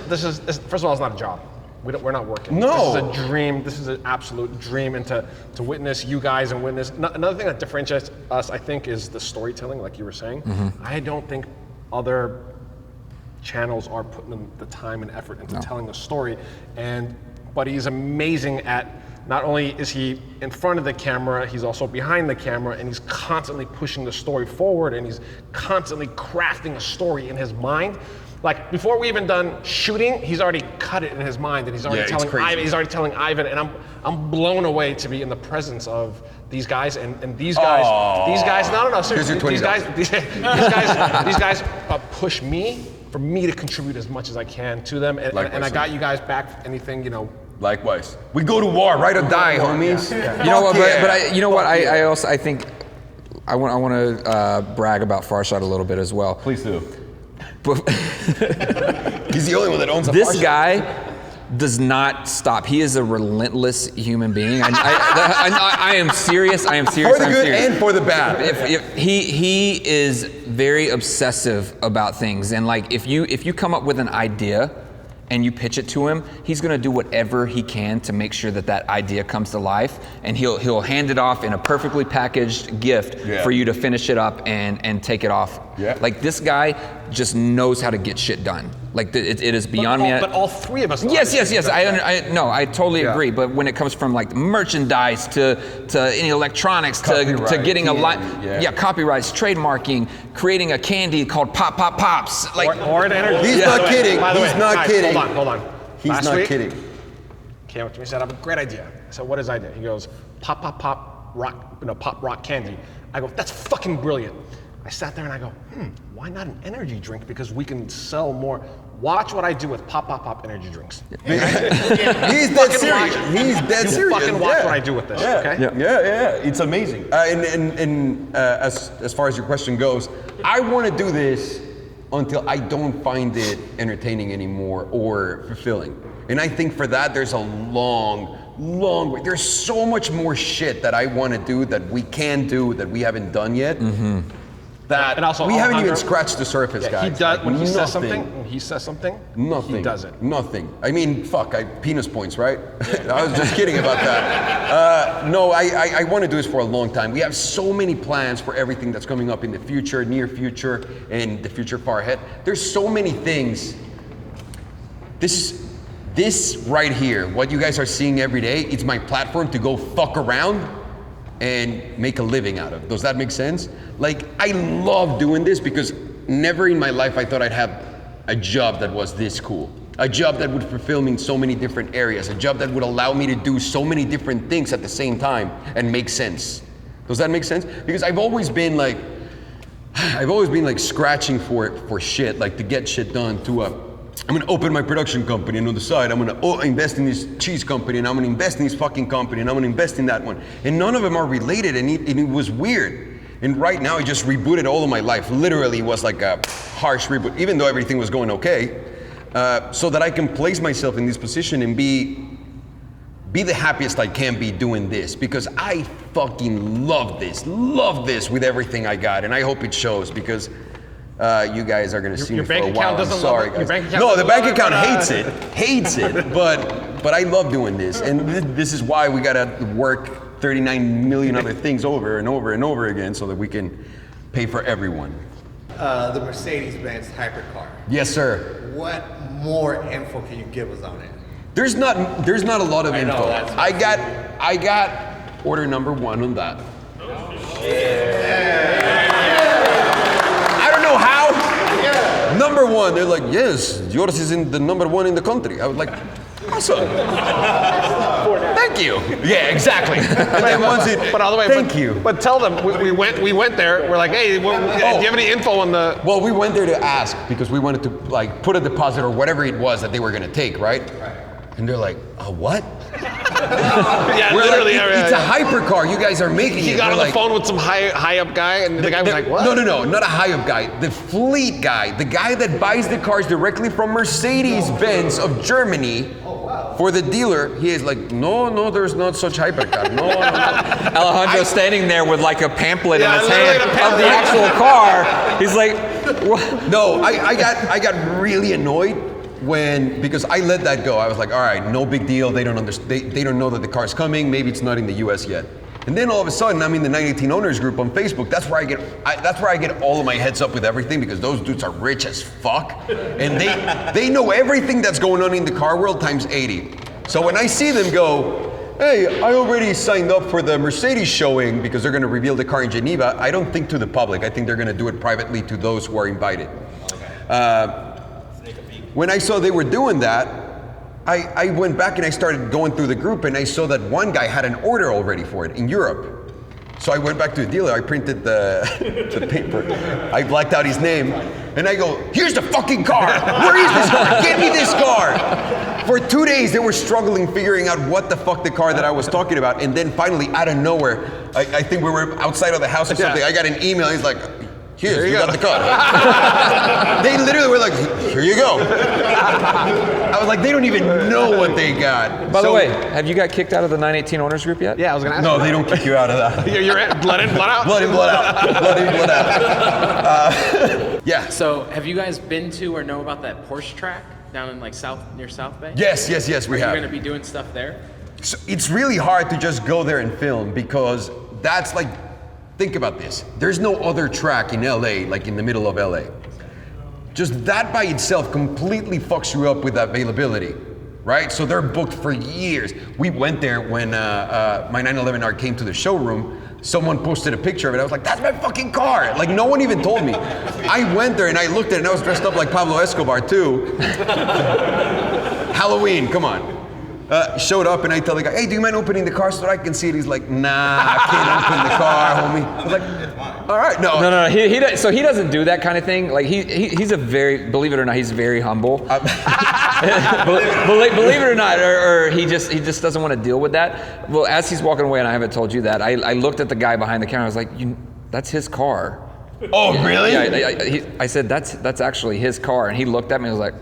S3: This is first of all, it's not a job. We're not working.
S1: No.
S3: This is a dream. This is an absolute dream, and to witness you guys and witness another thing that differentiates us, I think, is the storytelling, like you were saying.
S2: Mm-hmm.
S3: I don't think other channels are putting the time and effort into telling a story, but he's amazing at. Not only is he in front of the camera, he's also behind the camera, and he's constantly pushing the story forward, and he's constantly crafting a story in his mind. Like before we even done shooting, he's already cut it in his mind, and he's already telling Ivan. He's already telling Ivan, and I'm blown away to be in the presence of these guys and these guys. These guys, no, seriously, these guys push me for me to contribute as much as I can to them, and I got you guys back. Anything,
S1: Likewise. We go to war, ride or die, homies.
S2: You know what? But I also think I want to brag about Farshad a little bit as well.
S1: Please do. He's the only one that owns a
S2: This
S1: Farshad.
S2: guy does not stop. He is a relentless human being. I am serious. I am serious.
S1: For the good and for the bad.
S2: He is very obsessive about things, and like if you come up with an idea and you pitch it to him, he's gonna do whatever he can to make sure that idea comes to life, and he'll hand it off in a perfectly packaged gift for you to finish it up and take it off.
S1: Yeah.
S2: Like this guy just knows how to get shit done. Like it is beyond me.
S3: But all three of us.
S2: Yes. I totally agree. But when it comes from like merchandise to any electronics to getting a lot, copyrights, trademarking, creating a candy called Pop Pops, like
S3: or an energy.
S1: He's not kidding.
S3: By the way,
S1: He's not
S3: guys,
S1: kidding.
S3: Hold on.
S1: He's
S3: Last
S1: not
S3: week,
S1: kidding.
S3: Came up to me and said, "I have a great idea." I said, "What is the idea?" He goes, "Pop rock, pop rock candy." I go, "That's fucking brilliant." I sat there and I go, why not an energy drink? Because we can sell more. Watch what I do with pop energy drinks.
S1: He's dead serious. He's dead serious.
S3: Fucking watch what I do with this. Okay?
S1: Yeah. It's amazing. As far as your question goes, I want to do this until I don't find it entertaining anymore or fulfilling. And I think for that, there's a long way. There's so much more shit that I want to do that we can do that we haven't done yet. Mm-hmm. That
S3: and also,
S1: we haven't even scratched the surface, guys.
S3: He does
S1: like,
S3: when he says
S1: nothing.
S3: something.
S1: Nothing.
S3: He does it.
S1: Nothing. I mean, fuck. Penis points, right? I was just kidding about that. No, I want to do this for a long time. We have so many plans for everything that's coming up in the future, near future, and the future far ahead. There's so many things. This right here, what you guys are seeing every day, it's my platform to go fuck around and make a living out of. Does that make sense? Like, I love doing this because never in my life I thought I'd have a job that was this cool. A job that would fulfill me in so many different areas. A job that would allow me to do so many different things at the same time and make sense. Does that make sense? Because I've always been like scratching for shit, like to get shit done. I'm gonna open my production company, and on the side, I'm gonna invest in this cheese company, and I'm gonna invest in this fucking company, and I'm gonna invest in that one. And none of them are related, and it was weird. And right now, I just rebooted all of my life. Literally, it was like a harsh reboot, even though everything was going okay. So that I can place myself in this position and be the happiest I can be doing this, because I fucking love this with everything I got, and I hope it shows, because you guys are gonna see me for a while. I'm sorry, guys. No, the bank account hates it, but I love doing this, and this is why we gotta work 39 million other things over and over and over again so that we can pay for everyone.
S7: The Mercedes-Benz hypercar.
S1: Yes, sir.
S7: What more info can you give us on it?
S1: There's not a lot of info.
S7: that's
S1: I got order number 1 on that. I don't know how. Number 1, they're like, yes, yours is in the number 1 in the country. I was like, awesome. Thank you. Yeah, exactly. And then once it,
S3: But all the way.
S1: thank you.
S3: But tell them we went there. We're like, hey, do you have any info on the?
S1: Well, we went there to ask because we wanted to like put a deposit or whatever it was that they were gonna take, right? And they're like, what?
S3: Yeah,
S1: We're
S3: literally.
S1: like, it's a hypercar. You guys are making it.
S3: He got
S1: We're
S3: on the
S1: like,
S3: phone with some high up guy, and the guy was like, what?
S1: No, not a high-up guy. The fleet guy. The guy that buys the cars directly from Mercedes-Benz of Germany for the dealer. He is like, no, there's not such hypercar. No.
S2: Alejandro standing there with like a pamphlet in his
S3: literally
S2: hand
S3: a
S2: of
S3: pamphlet.
S2: the actual car. He's like, what?
S1: No, I got really annoyed because I let that go. I was like, all right, no big deal. They don't understand. They don't know that the car's coming. Maybe it's not in the U.S. yet. And then all of a sudden, I'm in the 918 owners group on Facebook. That's where I get all of my heads up with everything, because those dudes are rich as fuck, and they know everything that's going on in the car world times 80. So when I see them go, hey, I already signed up for the Mercedes showing because they're going to reveal the car in Geneva. I don't think to the public. I think they're going to do it privately to those who are invited. When I saw they were doing that, I went back and I started going through the group, and I saw that one guy had an order already for it in Europe. So I went back to the dealer, I printed the paper, I blacked out his name, and I go, here's the fucking car! Where is this car? Get me this car! For 2 days, they were struggling figuring out what the fuck the car that I was talking about, and then finally, out of nowhere, I think we were outside of the house or something, I got an email, he's like, here you got the car. They literally were like, here you go. I was like, they don't even know what they got.
S2: By the way, have you got kicked out of the 918 owners group yet?
S3: Yeah, I was gonna ask.
S1: No, they don't kick you out of that.
S3: You're in, blood in, blood out.
S1: Blood in, blood out. Blood in, blood out. Yeah.
S8: So, have you guys been to or know about that Porsche track down in like near South Bay?
S1: Yes, we have.
S8: You're gonna be doing stuff there?
S1: So it's really hard to just go there and film, because that's like, think about this. There's no other track in LA, like in the middle of LA. Just that by itself completely fucks you up with availability, right? So they're booked for years. We went there when my 911R came to the showroom. Someone posted a picture of it. I was like, that's my fucking car. Like, no one even told me. I went there and I looked at it, and I was dressed up like Pablo Escobar too. Halloween, come on. Showed up, and I tell the guy, hey, do you mind opening the car so that I can see it? He's like, nah, I can't open the car, homie. I was like, all right, no.
S2: No. So he doesn't do that kind of thing. Like he's a very, believe it or not, he's very humble. Believe it or not, or he just doesn't want to deal with that. Well, as he's walking away, and I haven't told you that, I looked at the guy behind the counter. I was like, that's his car.
S1: Oh, really?
S2: Yeah. I said that's actually his car, and he looked at me and was like,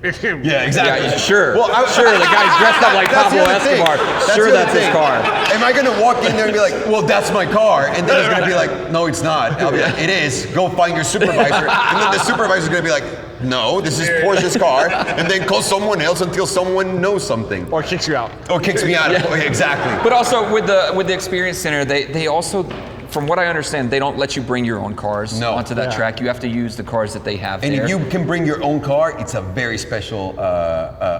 S1: yeah, exactly.
S2: Yeah, sure.
S1: Well,
S2: sure, the guy's dressed up like Pablo Escobar. Sure, that's his car.
S1: Am I gonna walk in there and be like, well, that's my car? And then he's gonna be like, no, it's not. I'll be like, it is. Go find your supervisor. And then the supervisor's gonna be like, no, this is Porsche's car. And then call someone else until someone knows something.
S3: Or kicks you out.
S1: Or kicks me out. Okay, exactly.
S2: But also with the experience center, they also, from what I understand, they don't let you bring your own cars onto that track. You have to use the cars that they have there.
S1: And if you can bring your own car, it's a very special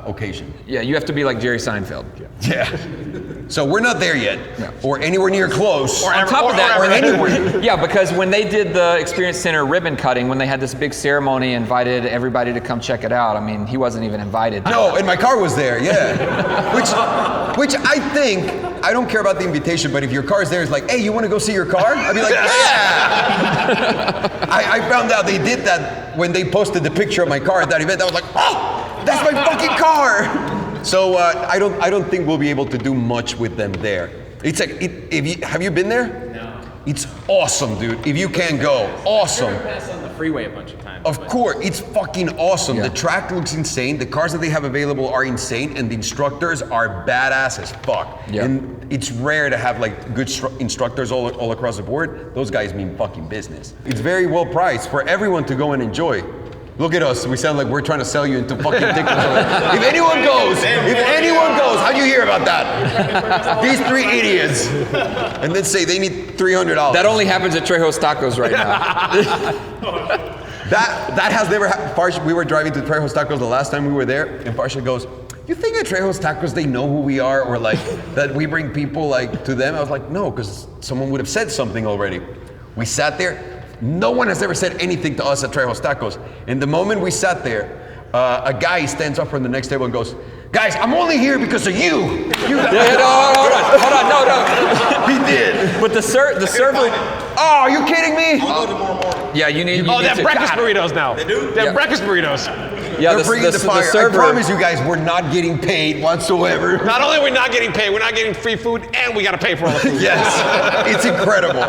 S1: occasion.
S2: Yeah, you have to be like Jerry Seinfeld.
S1: Yeah. So we're not there yet, or anywhere near close.
S2: On top of that,
S1: or anywhere.
S2: Yeah, because when they did the Experience Center ribbon cutting, when they had this big ceremony, invited everybody to come check it out. I mean, he wasn't even invited.
S1: No, and my car was there, yeah. Which I think, I don't care about the invitation, but if your car's there, it's like, hey, you want to go see your car? I'd be like, yeah. I found out they did that when they posted the picture of my car at that event. I was like, oh, that's my fucking car. So I don't think we'll be able to do much with them there. It's like, have you been there?
S8: No.
S1: It's awesome, dude. If you can go, awesome.
S8: I've passed on the freeway a bunch of times.
S1: Of course, it's fucking awesome.
S2: Yeah.
S1: The track looks insane. The cars that they have available are insane, and the instructors are badass as fuck.
S2: Yeah.
S1: And it's rare to have like good instructors all across the board. Those guys mean fucking business. It's very well priced for everyone to go and enjoy. Look at us, we sound like we're trying to sell you into fucking tickets. If anyone goes, how'd you hear about that? These three idiots. And then say they need $300.
S2: That only happens at Trejo's Tacos right now.
S1: That has never happened. We were driving to Trejo's Tacos the last time we were there, and Farshad goes, you think at Trejo's Tacos they know who we are, or like that we bring people like to them? I was like, no, because someone would have said something already. We sat there. No one has ever said anything to us at Trejo's Tacos. And the moment we sat there, a guy stands up from the next table and goes, guys, I'm only here because of you.
S2: Hold on, no.
S1: He did.
S2: But the server.
S1: Oh, are you kidding me?
S5: I'll go tomorrow morning.
S2: Yeah, you need.
S3: Oh, they have breakfast burritos now.
S5: They do?
S3: They have breakfast burritos.
S2: Yeah,
S1: They're bringing the fire.
S2: server.
S1: I promise you guys, we're not getting paid whatsoever.
S3: Not only are we not getting paid, we're not getting free food, and we got to pay for all the food.
S1: Yes, it's incredible.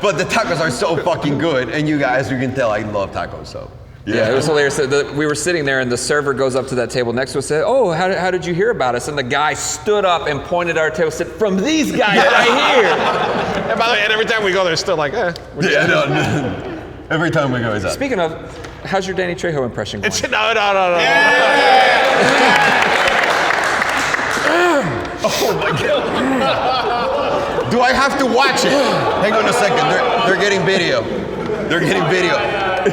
S1: But the tacos are so fucking good, and you guys, you can tell I love tacos, so.
S2: Yeah, it was hilarious. We were sitting there, and the server goes up to that table next to us and said, oh, how did you hear about us? And the guy stood up and pointed at our table and said, from these guys right here.
S3: And by the way, and every time we go, they're still like,
S1: Yeah, no. Every time we go, he's up.
S2: Speaking of, how's your Danny Trejo impression going?
S3: No.
S1: Oh my God. Do I have to watch it? Hang on a second, they're getting video. They're getting video.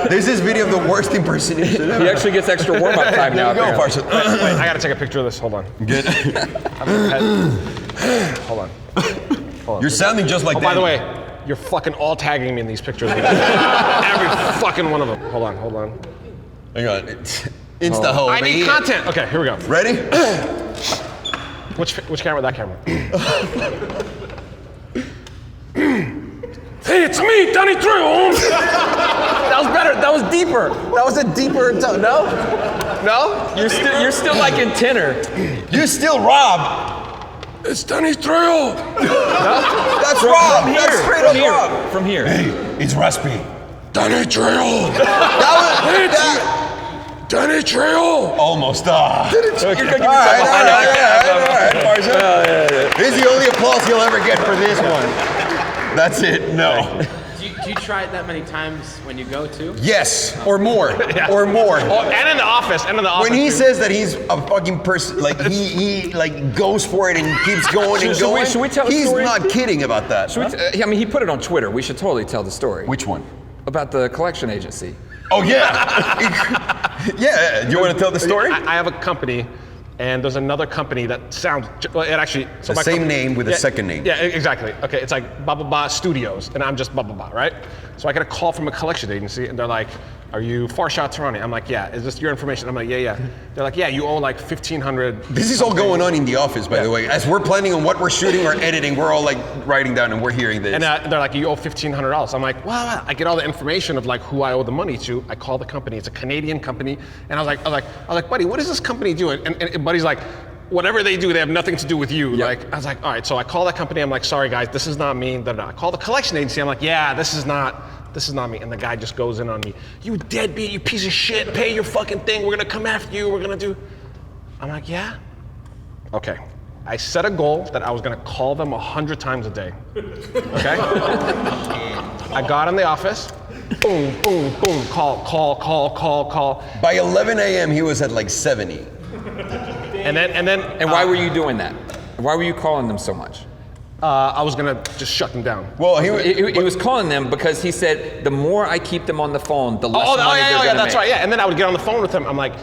S1: There's this video of the worst impersonation ever.
S2: He actually gets extra warm-up time now.
S1: There you go, Farshad.
S3: Wait, I gotta take a picture of this. Hold on.
S1: Good.
S3: Hold on.
S1: You're sounding just like
S3: Oh, by the way, you're fucking all tagging me in these pictures. Every fucking one of them. Hold on.
S1: Hang on. Insta hole.
S3: I need content. Okay, here we go.
S1: Ready?
S3: Which camera? That camera. Hey, it's me, Danny Trejo.
S2: That was better. That was deeper. That was a deeper tone. No? You're still like in tenor.
S1: You still Rob.
S3: It's Danny Trejo.
S1: That's Rob. That's straight up Rob.
S2: From here.
S1: Hey, it's Raspy.
S3: Danny Trejo. Danny Trejo.
S1: Almost.
S2: You're gonna give me
S1: All right, Farshad. This is the only applause you'll ever get for this one. That's it. No.
S8: Do you try it that many times when you go too?
S1: Yes, or more, or more.
S3: Oh, and in the office.
S1: When he says that he's a fucking person, like he like goes for it and keeps going and going.
S2: Should we tell the
S1: He's
S2: story?
S1: not kidding about that.
S2: I mean, he put it on Twitter. We should totally tell the story.
S1: Which one?
S2: About the collection agency.
S1: Oh yeah. Yeah. Do you want to tell the story?
S3: I have a company, and there's another company that sounds. Well, it actually. So
S1: The
S3: my
S1: same
S3: company-
S1: name with a second name.
S3: Yeah, exactly. Okay, it's like blah blah blah Studios, and I'm just blah blah blah, right? So I get a call from a collection agency, and they're like, "Are you Farshad Tarani?" I'm like, "Yeah." Is this your information? I'm like, "Yeah." They're like, "Yeah, you own like 1,500."
S1: This is all going on in the office, by the way. As we're planning on what we're shooting or editing, we're all like writing down and we're hearing this.
S3: And they're like, "You owe $1,500." I'm like, "Well," I get all the information of like who I owe the money to. I call the company. It's a Canadian company, and I was like, "Buddy, what is this company doing?" And Buddy's like, "Whatever they do, they have nothing to do with you."
S2: Yep.
S3: Like, I was like, "All right." So I call that company. I'm like, "Sorry guys, this is not me." I call the collection agency. I'm like, "Yeah, this is not me." And the guy just goes in on me. "You deadbeat, you piece of shit. Pay your fucking thing. We're gonna come after you. We're gonna do." I'm like, "Yeah." Okay. I set a goal that I was gonna call them 100 times a day. Okay? I got in the office. Boom, boom, boom. Call.
S1: By 11 a.m., he was at like 70.
S3: And
S2: why were you doing that? Why were you calling them so much?
S3: I was gonna just shut them down.
S1: Well,
S2: He was calling them because he said, the more I keep them on the phone, the less money they're gonna
S3: That's
S2: make.
S3: right, yeah. And then I would get on the phone with him. I'm like,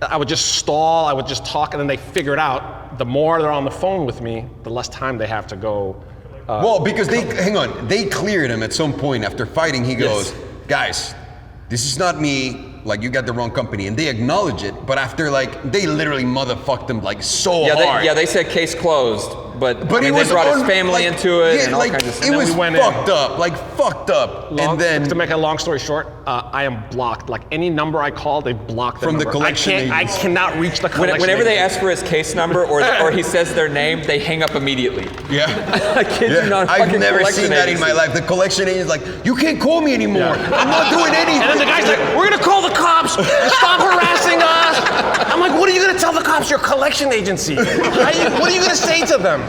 S3: I would just stall, I would just talk, and then they figure it out. The more they're on the phone with me, the less time they have to go.
S1: Well, because they cleared him at some point after fighting. He goes, guys, this is not me. Like, you got the wrong company, and they acknowledge it. But after, like, they literally motherfucked him like so hard.
S2: They said case closed, but
S1: it was
S2: they brought his family into it and all kinds of stuff.
S1: It was fucked up, like fucked up. And then,
S3: to make a long story short, I am blocked. Like any number I call, they block the
S1: From the
S3: number.
S1: collection
S3: I
S1: agency.
S3: cannot reach the collection.
S2: Whenever they
S3: agency.
S2: ask for his case number or he says their name, they hang up immediately.
S1: yeah.
S2: I kid you not.
S1: I've
S2: fucking
S1: never
S2: collection
S1: seen that in my
S2: agency.
S1: life. The collection agent's like, you can't call me anymore. I'm not doing anything.
S3: And then the guy's like, we're gonna call the cops. Stop harassing us. I'm like, what are you gonna tell the cops? Your collection agency. What are you gonna say to them?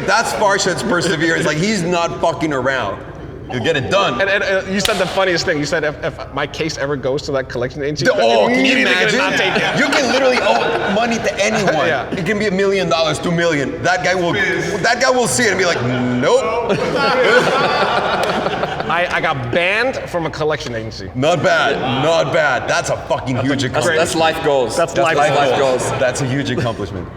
S1: That's Farshad's perseverance. Like, he's not fucking around. He'll get it done.
S3: And you said the funniest thing. You said if my case ever goes to that collection agency,
S1: Can you imagine?
S3: not take it.
S1: You can literally owe money to anyone.
S3: Yeah.
S1: It can be $1 million, $2 million. That guy will see it and be like, nope.
S3: I got banned from a collection agency.
S1: Not bad, not bad. That's a fucking huge accomplishment.
S2: That's life goals.
S3: That's
S2: life goals.
S1: That's a huge accomplishment.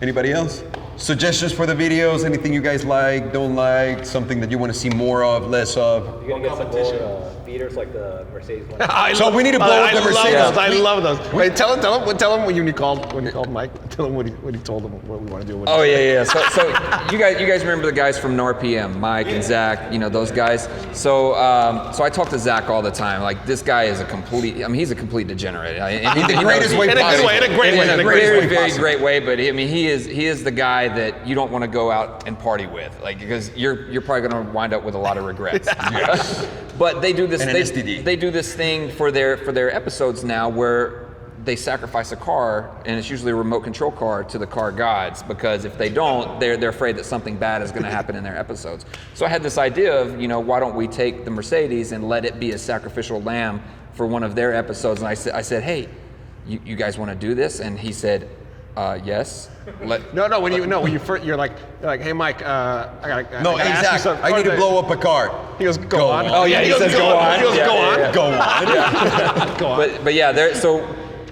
S1: Anybody else? Suggestions for the videos? Anything you guys like, don't like? Something that you want to see more of, less of?
S6: You're gonna get some more beaters like the Mercedes one.
S1: So we need to blow up the Mercedes.
S3: I love those. Wait, tell him when you called Mike. Tell him what he told him what we want to do.
S2: Oh yeah. So you guys remember the guys from NorPM, Mike and Zach, those guys. So I talk to Zach all the time. Like, this guy is he's a complete degenerate.
S1: In the greatest way possible.
S3: In a great way.
S2: In a very great way. But he is the guy that you don't want to go out and party with, like, because you're probably going to wind up with a lot of regrets. But they do this.
S1: And an STD.
S2: They do this thing for their episodes now where they sacrifice a car, and it's usually a remote control car, to the car gods, because if they don't, they're afraid that something bad is going to happen in their episodes. So I had this idea of, why don't we take the Mercedes and let it be a sacrificial lamb for one of their episodes? And I said, hey, you guys want to do this? And he said, yes.
S3: When you first, you're like, hey Mike, I gotta
S1: No,
S3: ask you
S1: exactly.
S3: something.
S1: I need to blow up a car.
S3: He goes, go on.
S2: Oh yeah, he says go on.
S3: He goes, go on.
S2: Yeah.
S1: Go on.
S3: Go on.
S2: But yeah, so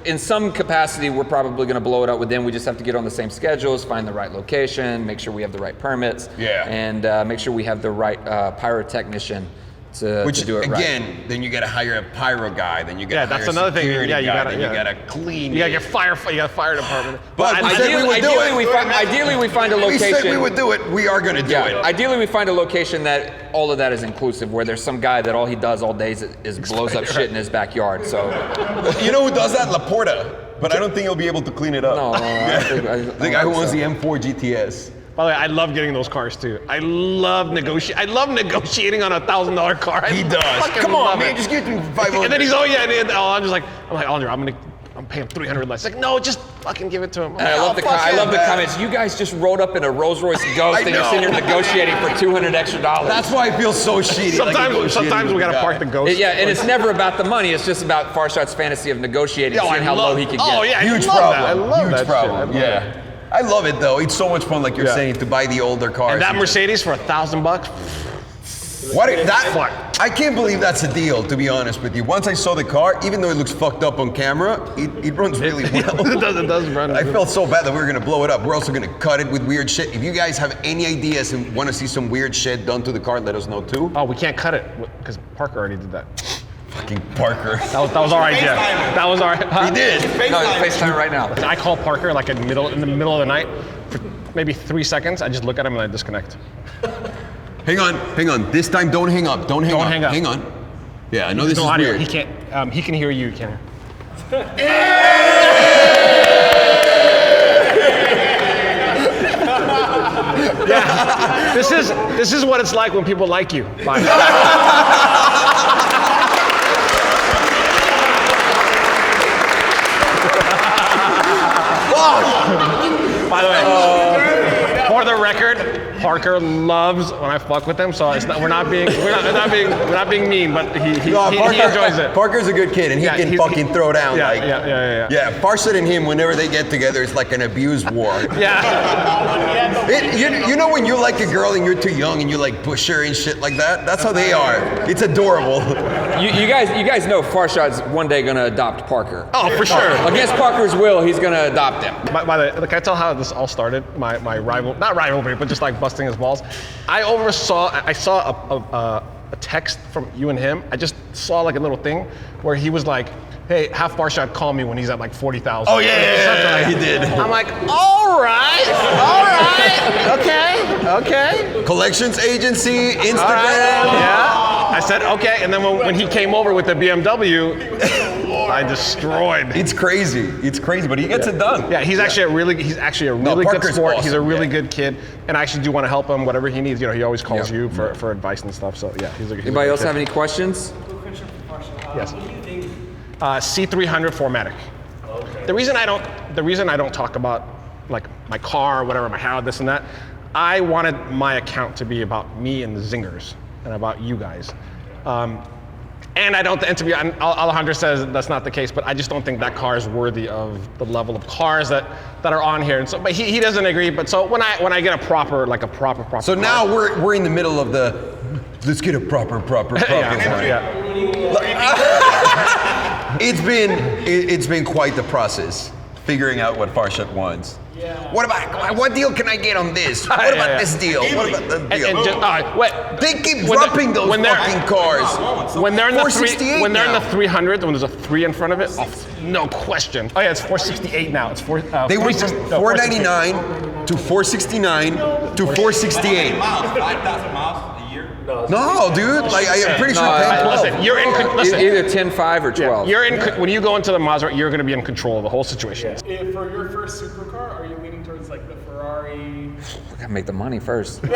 S2: in some capacity, we're probably going to blow it up with them. We just have to get on the same schedules, find the right location, make sure we have the right permits, and make sure we have the right pyrotechnician to do it right.
S1: Again, then you got to hire a pyro guy. Then you got to hire
S3: that's
S1: a
S3: another thing.
S1: security
S3: Yeah, you
S1: guy.
S3: gotta-
S1: Then
S3: yeah.
S1: you got to clean.
S3: You got
S1: it.
S3: your fire department.
S1: But we said we would do
S2: Ideally, we find a
S1: We
S2: location.
S1: said we would do it. We are going to do it.
S2: Ideally, we find a location that all of that is inclusive, where there's some guy that all he does all day is blows up shit in his backyard. So,
S1: You know who does that? Laporta. But I don't think he'll be able to clean it up.
S2: no,
S1: The guy who owns the M4 GTS.
S3: By the way, I love getting those cars too. I love negotiating on a $1,000 car.
S1: He does. Come on, man, just give me 500.
S3: And then he's I'm like, Andre, I'm paying $300 less. Like, no, just fucking give it to him.
S2: I love the comments. You guys just rode up in a Rolls Royce Ghost and you're sitting here negotiating for $200 extra.
S1: That's why I feel so shitty.
S3: Sometimes we gotta park the Ghost.
S2: Yeah, and it's never about the money. It's just about Farshad's fantasy of negotiating, seeing how low he can get.
S3: Oh yeah,
S1: Huge
S3: I love that. I
S1: problem.
S3: love
S1: Huge
S3: that
S1: problem.
S3: shit.
S1: Yeah. I love it though. It's so much fun, like you're saying, to buy the older cars.
S3: And that Mercedes for $1,000.
S1: I can't believe that's a deal, to be honest with you. Once I saw the car, even though it looks fucked up on camera, it runs really well.
S3: It does run.
S1: I felt so bad that we were gonna blow it up. We're also gonna cut it with weird shit. If you guys have any ideas and want to see some weird shit done to the car, let us know too.
S3: Oh, we can't cut it because Parker already did that.
S1: Fucking Parker.
S3: That was our idea. That was our.
S1: He did.
S2: No, FaceTime right now.
S3: I call Parker like in the middle of the night for maybe 3 seconds. I just look at him and I disconnect.
S1: Hang on. This time, don't hang up. Don't hang up.
S3: Hang
S1: on. Yeah, I know this is
S3: audio.
S1: weird.
S3: He can't. He can hear you. Can Yeah. This is what it's like when people like you. Bye. By the way, for the record, Parker loves when I fuck with him, so we're not being mean, but he enjoys it.
S1: Parker's a good kid, and he can fucking throw down. Yeah, Farshad and him, whenever they get together, it's like an abuse war.
S3: Yeah.
S1: You know when you like a girl and you're too young and you like push her and shit like that? That's how they are. It's adorable.
S2: you guys know Farshad's one day gonna adopt Parker.
S3: Oh, for sure.
S2: Against Parker's will, he's gonna adopt him.
S3: By the way, can I tell how this all started? My not rivalry, but just like busting his balls. I saw a text from you and him. I just saw like a little thing where he was like, hey, have Farshad call me when he's at like 40,000.
S1: Oh yeah, he did.
S3: I'm like, all right, okay.
S1: Collections agency, Instagram.
S3: Yeah. I said, okay, and then when he came over with the BMW, I destroyed.
S1: It's crazy, but he gets it done.
S3: Yeah, he's actually a really good
S1: Parker's
S3: sport.
S1: awesome.
S3: He's a really good kid, and I actually do want to help him, whatever he needs. You know, he always calls you for advice and stuff. So yeah, he's a
S2: Anybody else
S3: kid.
S2: have any questions?
S3: Yes. C300 4MATIC. Okay. The reason I don't talk about like my car, whatever, my house, this and that, I wanted my account to be about me and the zingers and about you guys. And I don't, and to be, Alejandro says that's not the case, but I just don't think that car is worthy of the level of cars that are on here. And so, but he doesn't agree. But so when I get a proper. So
S1: now we're in the middle of the let's get a proper. It's been quite the process figuring out what Farshad wants. Yeah. What deal can I get on this? What about this deal? What about that deal?
S3: And just,
S1: they keep dropping those fucking cars.
S3: When they're in the
S1: 468
S3: when they're in
S1: now.
S3: the 300, when there's a 3 in front of it, no question. Oh yeah, it's 468 now. It's
S1: they went from 499 to 469 to 468.
S5: 5,000 miles a year?
S1: No, dude. Like I'm pretty sure.
S3: Listen, you're in. Listen,
S2: Either 10.5 or 12.
S3: you're in. When you go into the Maserati, you're going to be in control of the whole situation.
S4: If for your first supercar, are you leaning towards like the Ferrari?
S2: I gotta make the money first. I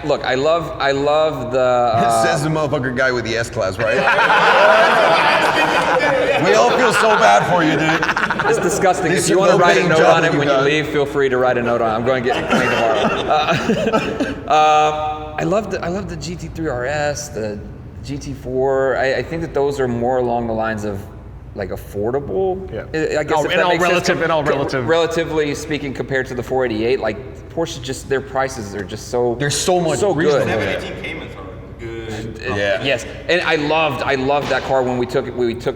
S2: love the.
S1: Says the motherfucker guy with the S-Class, right? We all feel so bad for you, dude.
S2: It's disgusting.
S1: This
S2: If you want to write a
S1: low-paying
S2: note
S1: job
S2: on it
S1: that
S2: when
S1: you
S2: you
S1: got.
S2: leave, feel free to write a note on it. I'm going to get it cleaned tomorrow. I love the GT3 RS, the GT4. I think that those are more along the lines of like affordable.
S3: Yeah.
S2: I guess
S3: In all relative.
S2: Relatively speaking, compared to the 488, like Porsche, just their prices are just so
S1: They're so much
S2: good.
S1: reasonable.
S5: 718 Caymans are good.
S1: Yeah.
S2: Yes, and I loved that car when we took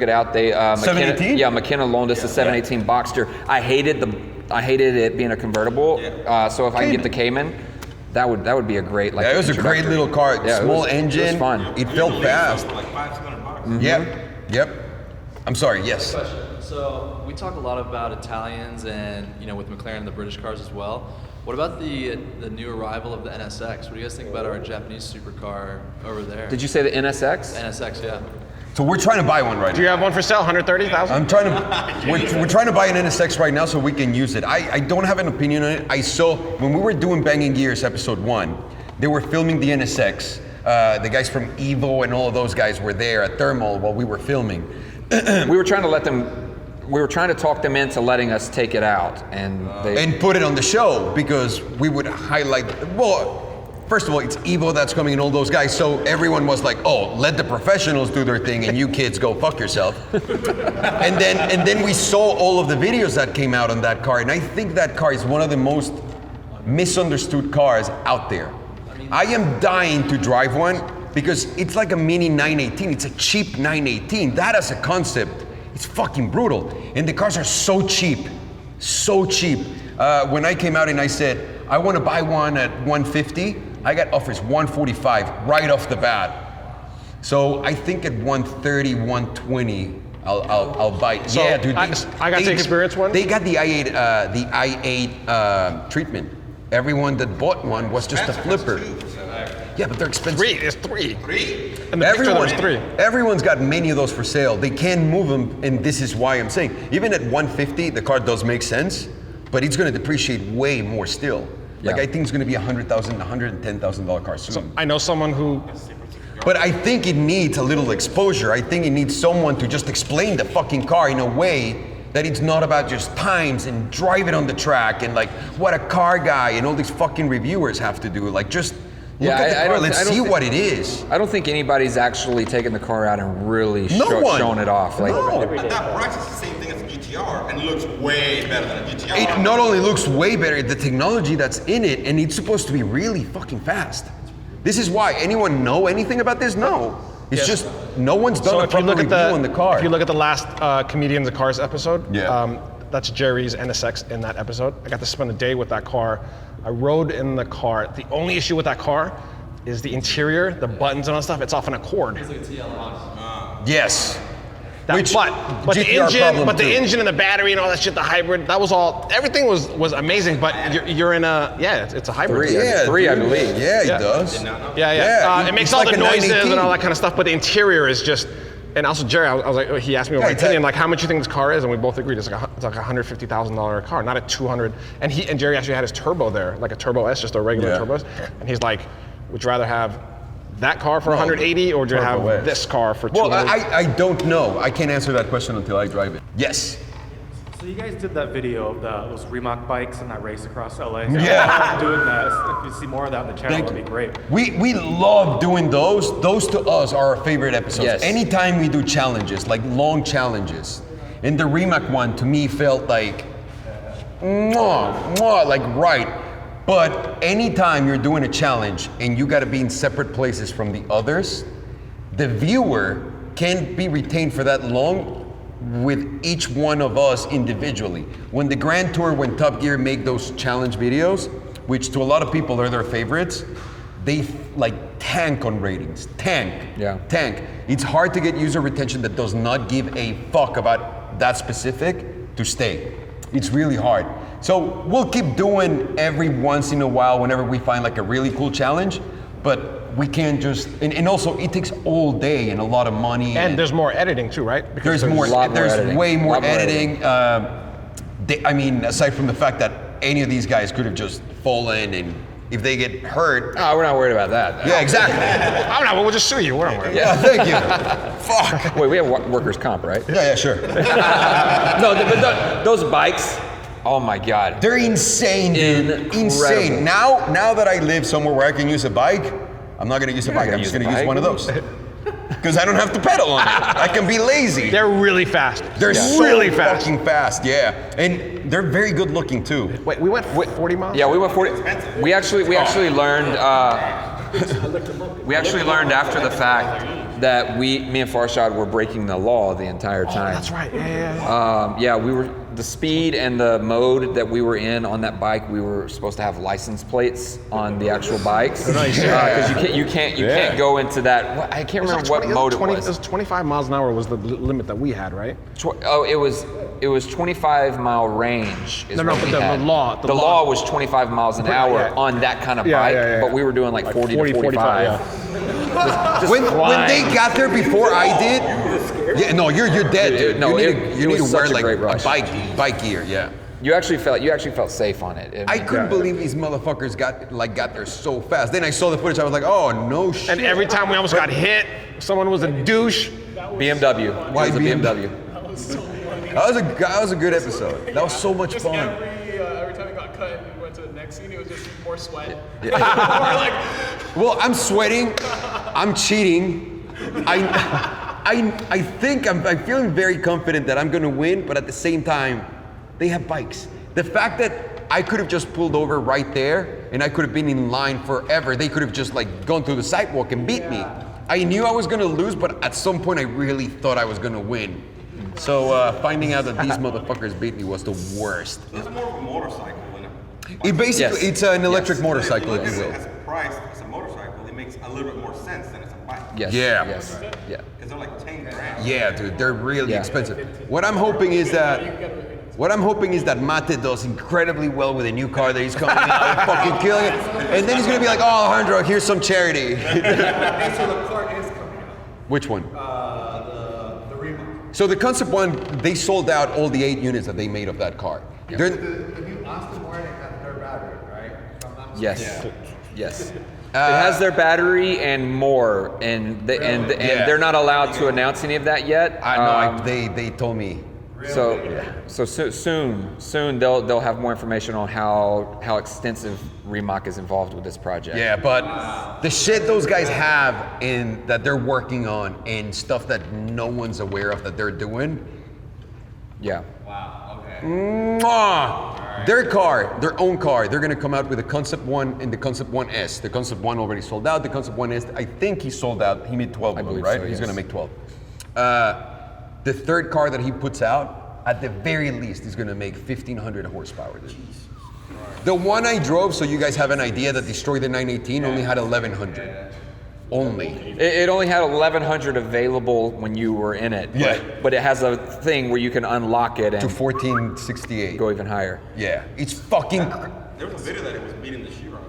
S2: it out. They
S1: 718?
S2: Yeah, McKenna loaned us a 718 Boxster. I hated it being a convertible. So if I can get the Cayman, that would be a great like.
S1: Yeah, it was a great little car.
S2: Yeah,
S1: Small
S2: it
S1: engine.
S2: was fun.
S1: It felt fast.
S5: Like $500.
S1: Mm-hmm. Yep. I'm sorry. Yes.
S6: Question. So we talk a lot about Italians and with McLaren and the British cars as well. What about the new arrival of the NSX? What do you guys think about our Japanese supercar over there?
S2: Did you say the NSX?
S6: NSX, yeah.
S1: So we're trying to buy one right
S3: Do you
S1: now.
S3: have one for sale? 130,000.
S1: I'm trying to. We're trying to buy an NSX right now so we can use it. I don't have an opinion on it. I saw when we were doing Banging Gears episode 1, they were filming the NSX. The guys from Evo and all of those guys were there at Thermal while we were filming.
S2: We were trying to talk them into letting us take it out, and
S1: put it on the show because we would highlight. Well, first of all, it's Evo that's coming and all those guys. So everyone was like, "Oh, let the professionals do their thing, and you kids go fuck yourself." and then we saw all of the videos that came out on that car, and I think that car is one of the most misunderstood cars out there. I am dying to drive one because it's like a mini 918. It's a cheap 918. That as a concept, it's fucking brutal. And the cars are so cheap, so cheap. When I came out and I said, I want to buy one at 150, I got offers 145 right off the bat. So I think at 130, 120, I'll buy it.
S3: So
S1: yeah, dude.
S3: I got to experience one.
S1: They got the i8 treatment. Everyone that bought one was just a flipper. Yeah, but they're expensive.
S3: There's three. And the picture there's 3.
S1: Everyone's got many of those for sale. They can move them, and this is why I'm saying, even at 150, the car does make sense, but it's going to depreciate way more still. Like
S2: Yeah.
S1: I think it's going to be $100,000, $110,000 car soon.
S3: I know someone who.
S1: But I think it needs a little exposure. I think it needs someone to just explain the fucking car in a way that it's not about just times and drive it on the track and like what a car guy and all these fucking reviewers have to do. Like just look at the car, let's see what it is.
S2: I don't think anybody's actually taken the car out and really shown it off. Like,
S5: At that price, it's the same thing as a GTR, and it looks way better than a GTR.
S1: It not only looks way better, the technology that's in it, and it's supposed to be really fucking fast. This is why. Anyone know anything about this? No. It's
S3: Yes.
S1: just no one's done
S3: So
S1: a
S3: if you
S1: proper
S3: look
S1: review
S3: at
S1: on the car.
S3: if you look at the last Comedians of Cars episode,
S1: Yeah.
S3: that's Jerry's NSX in that episode. I got to spend a day with that car. I rode in the car. The only issue with that car is the interior, the buttons and all that stuff. It's off an Accord.
S1: Yes.
S3: But the
S1: GTR
S3: engine,
S1: problem too.
S3: engine and the battery and all that shit, the hybrid, that was all. Everything was amazing. But you're in a it's a hybrid.
S2: Three, I
S1: dude.
S2: believe.
S1: Yeah, he
S3: Yeah.
S1: does.
S3: Yeah. It makes
S1: it's
S3: all
S1: like
S3: the
S1: a
S3: noises
S1: 918.
S3: and all that kind of stuff. But the interior is just. And also Jerry, I was like, he asked me my
S1: it's
S3: opinion,
S1: a-
S3: like how much you think this car is, and we both agreed it's like a $150,000 car, not a 200. And Jerry actually had his turbo there, like a Turbo S, just a regular
S1: Yeah.
S3: Turbo S. And he's like, would you rather have that car for 180 or would you have
S1: Turbo S.
S3: this car for
S1: Well,
S3: 200?
S1: I don't know. I can't answer that question until I drive it. Yes.
S9: So you guys did that video of those Rimac bikes and that race across LA.
S1: Yeah.
S9: Doing that. If you see more of that on the channel, that'd be great.
S1: We love doing those. Those to us are our favorite episodes.
S2: Yes.
S1: Anytime we do challenges, like long challenges. And the Rimac one to me felt like, like right. But anytime you're doing a challenge and you gotta be in separate places from the others, the viewer can't be retained for that long with each one of us individually. When the Grand Tour, when Top Gear make those challenge videos, which to a lot of people are their favorites, they like tank on ratings, tank. It's hard to get user retention that does not give a fuck about that specific to stay. It's really hard. So we'll keep doing every once in a while whenever we find like a really cool challenge, but we can't just, and also it takes all day and a lot of money.
S3: and there's more editing too, right? Because
S1: There's more.
S2: lot more
S1: There's
S2: editing.
S1: way more
S2: Lot more
S1: editing. I mean, aside from the fact that any of these guys could have just fallen, and if they get hurt,
S2: Oh, we're not worried about that.
S1: yeah, exactly.
S3: I'm not, we'll just sue you. We're not worried.
S1: Yeah, thank you. Fuck.
S2: Wait, we have workers' comp, right?
S1: Yeah, sure.
S2: No, but those bikes, oh my God.
S1: They're insane, dude.
S2: Incredible.
S1: Insane. Now that I live somewhere where I can use a bike, I'm not gonna use a bike. I'm just gonna use one of those. Because I don't have to pedal on it. I can be lazy.
S3: They're really fast.
S1: They're so
S3: really fast.
S1: fucking fast, yeah. And they're very good looking too.
S3: Wait, we went 40 miles?
S2: Yeah, we went 40. We actually learned. We actually learned after the fact that me and Farshad were breaking the law the entire time.
S3: That's right. Yeah.
S2: Yeah, we were the speed and the mode that we were in on that bike. We were supposed to have license plates on the actual bikes because you can't go into that. I can't remember what mode it was.
S3: It was 25 miles an hour was the limit that we had, right?
S2: It was 25-mile range. Is
S3: No,
S2: what we
S3: but
S2: had.
S3: the law.
S2: The law was 25 miles an hour
S3: yeah.
S2: on that kind of
S3: Yeah,
S2: bike,
S3: yeah, yeah.
S2: but we were doing like 40 to 45.
S3: Yeah.
S2: Just
S1: When
S2: flying.
S1: they got there before I did, yeah, no, you're dead, dude.
S2: No,
S1: you
S2: it
S1: need to
S2: was
S1: wear
S2: such a
S1: like
S2: great rush.
S1: a bike gear, yeah.
S2: You actually felt safe on it.
S1: I couldn't believe these motherfuckers got there so fast. Then I saw the footage, I was like, oh no shit.
S3: And every time we almost got hit, someone was a douche.
S2: BMW.
S1: Why
S2: It was a BMW.
S1: That was a good episode. That was so much fun.
S4: Every time it got cut and we went to the next scene, it was just more sweat. We're like,
S1: Well, I'm sweating. I'm cheating. I think I'm feeling very confident that I'm gonna win, but at the same time, they have bikes. The fact that I could have just pulled over right there and I could have been in line forever. They could have just like gone through the sidewalk and beat me. I knew I was gonna lose, but at some point I really thought I was gonna win. So finding out that these motherfuckers beat me was the worst.
S5: It's more of a motorcycle than a
S1: It basically,
S2: Yes.
S1: it's an electric motorcycle,
S5: If
S1: if
S5: you
S1: you
S5: look
S1: will.
S5: at it as a price, as a motorcycle, it makes a little bit more sense than as a bike.
S2: Yes.
S1: Yeah.
S2: Yes. Yeah.
S5: Because they're like 10 grand.
S1: Yeah, dude, they're really
S2: Yeah.
S1: expensive. What I'm hoping is that Mate does incredibly well with a new car that he's coming out and fucking killing it. And then he's gonna be like, oh, Alejandro, here's some charity.
S7: And so the car is coming out.
S1: Which one?
S7: The Rimac.
S1: So the concept one, they sold out all the 8 units that they made of that car. They're-
S7: The new Aston Martin has their battery, right? If I'm not mistaken.
S2: Yes. Yes. It has their battery and more, and they're not allowed to announce any of that yet.
S1: They told me.
S2: So soon they'll have more information on how extensive Rimac is involved with this project.
S1: Yeah, but the shit those guys have in that they're working on and stuff that no one's aware of that they're doing.
S2: Yeah.
S1: Mwah! Their car, their own car, they're gonna come out with the Concept 1 and the Concept 1S. The Concept 1 already sold out. The Concept 1S, I think he sold out. He made 12 of them, right?
S2: so,
S1: He's
S2: yes.
S1: gonna make 12. The third car that he puts out, at the very least, is gonna make 1,500 horsepower. Dude. The one I drove, so you guys have an idea, that destroyed the 918, only had 1,100. Only.
S2: It only had 1,100 available when you were in it.
S1: Yeah.
S2: But it has a thing where you can unlock it
S1: To
S2: and
S1: 1468.
S2: go even higher.
S1: Yeah, it's fucking.
S5: There was a video that it was beating the shit out.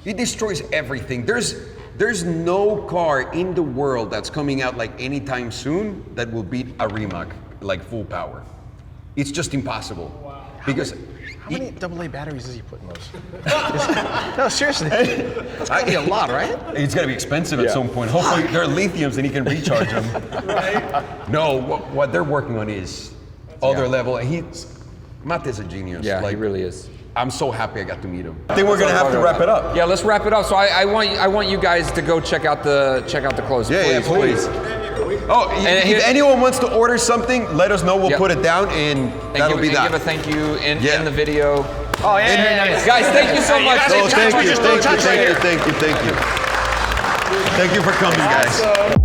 S1: It destroys everything. There's no car in the world that's coming out like anytime soon that will beat a Rimac like full power. It's just impossible. Wow. Because
S3: How many AA batteries does he put in those? No, seriously. That's gotta be a lot, right?
S1: it's gonna be expensive at some point. Hopefully they're lithiums and he can recharge them. Right? No, what they're working on is other level. Matt is a genius.
S2: Yeah,
S1: like,
S2: he really is.
S1: I'm so happy I got to meet him.
S10: I think we're gonna have to wrap it up.
S2: Yeah, let's wrap it up. So I want you guys to go check out the clothes.
S1: Please. Oh, if anyone wants to order something, let us know. We'll put it down, and that'll be that.
S2: Give a thank you in the video.
S3: Oh, yeah, very nice.
S2: Guys, thank you so much.
S1: Thank you for coming, guys.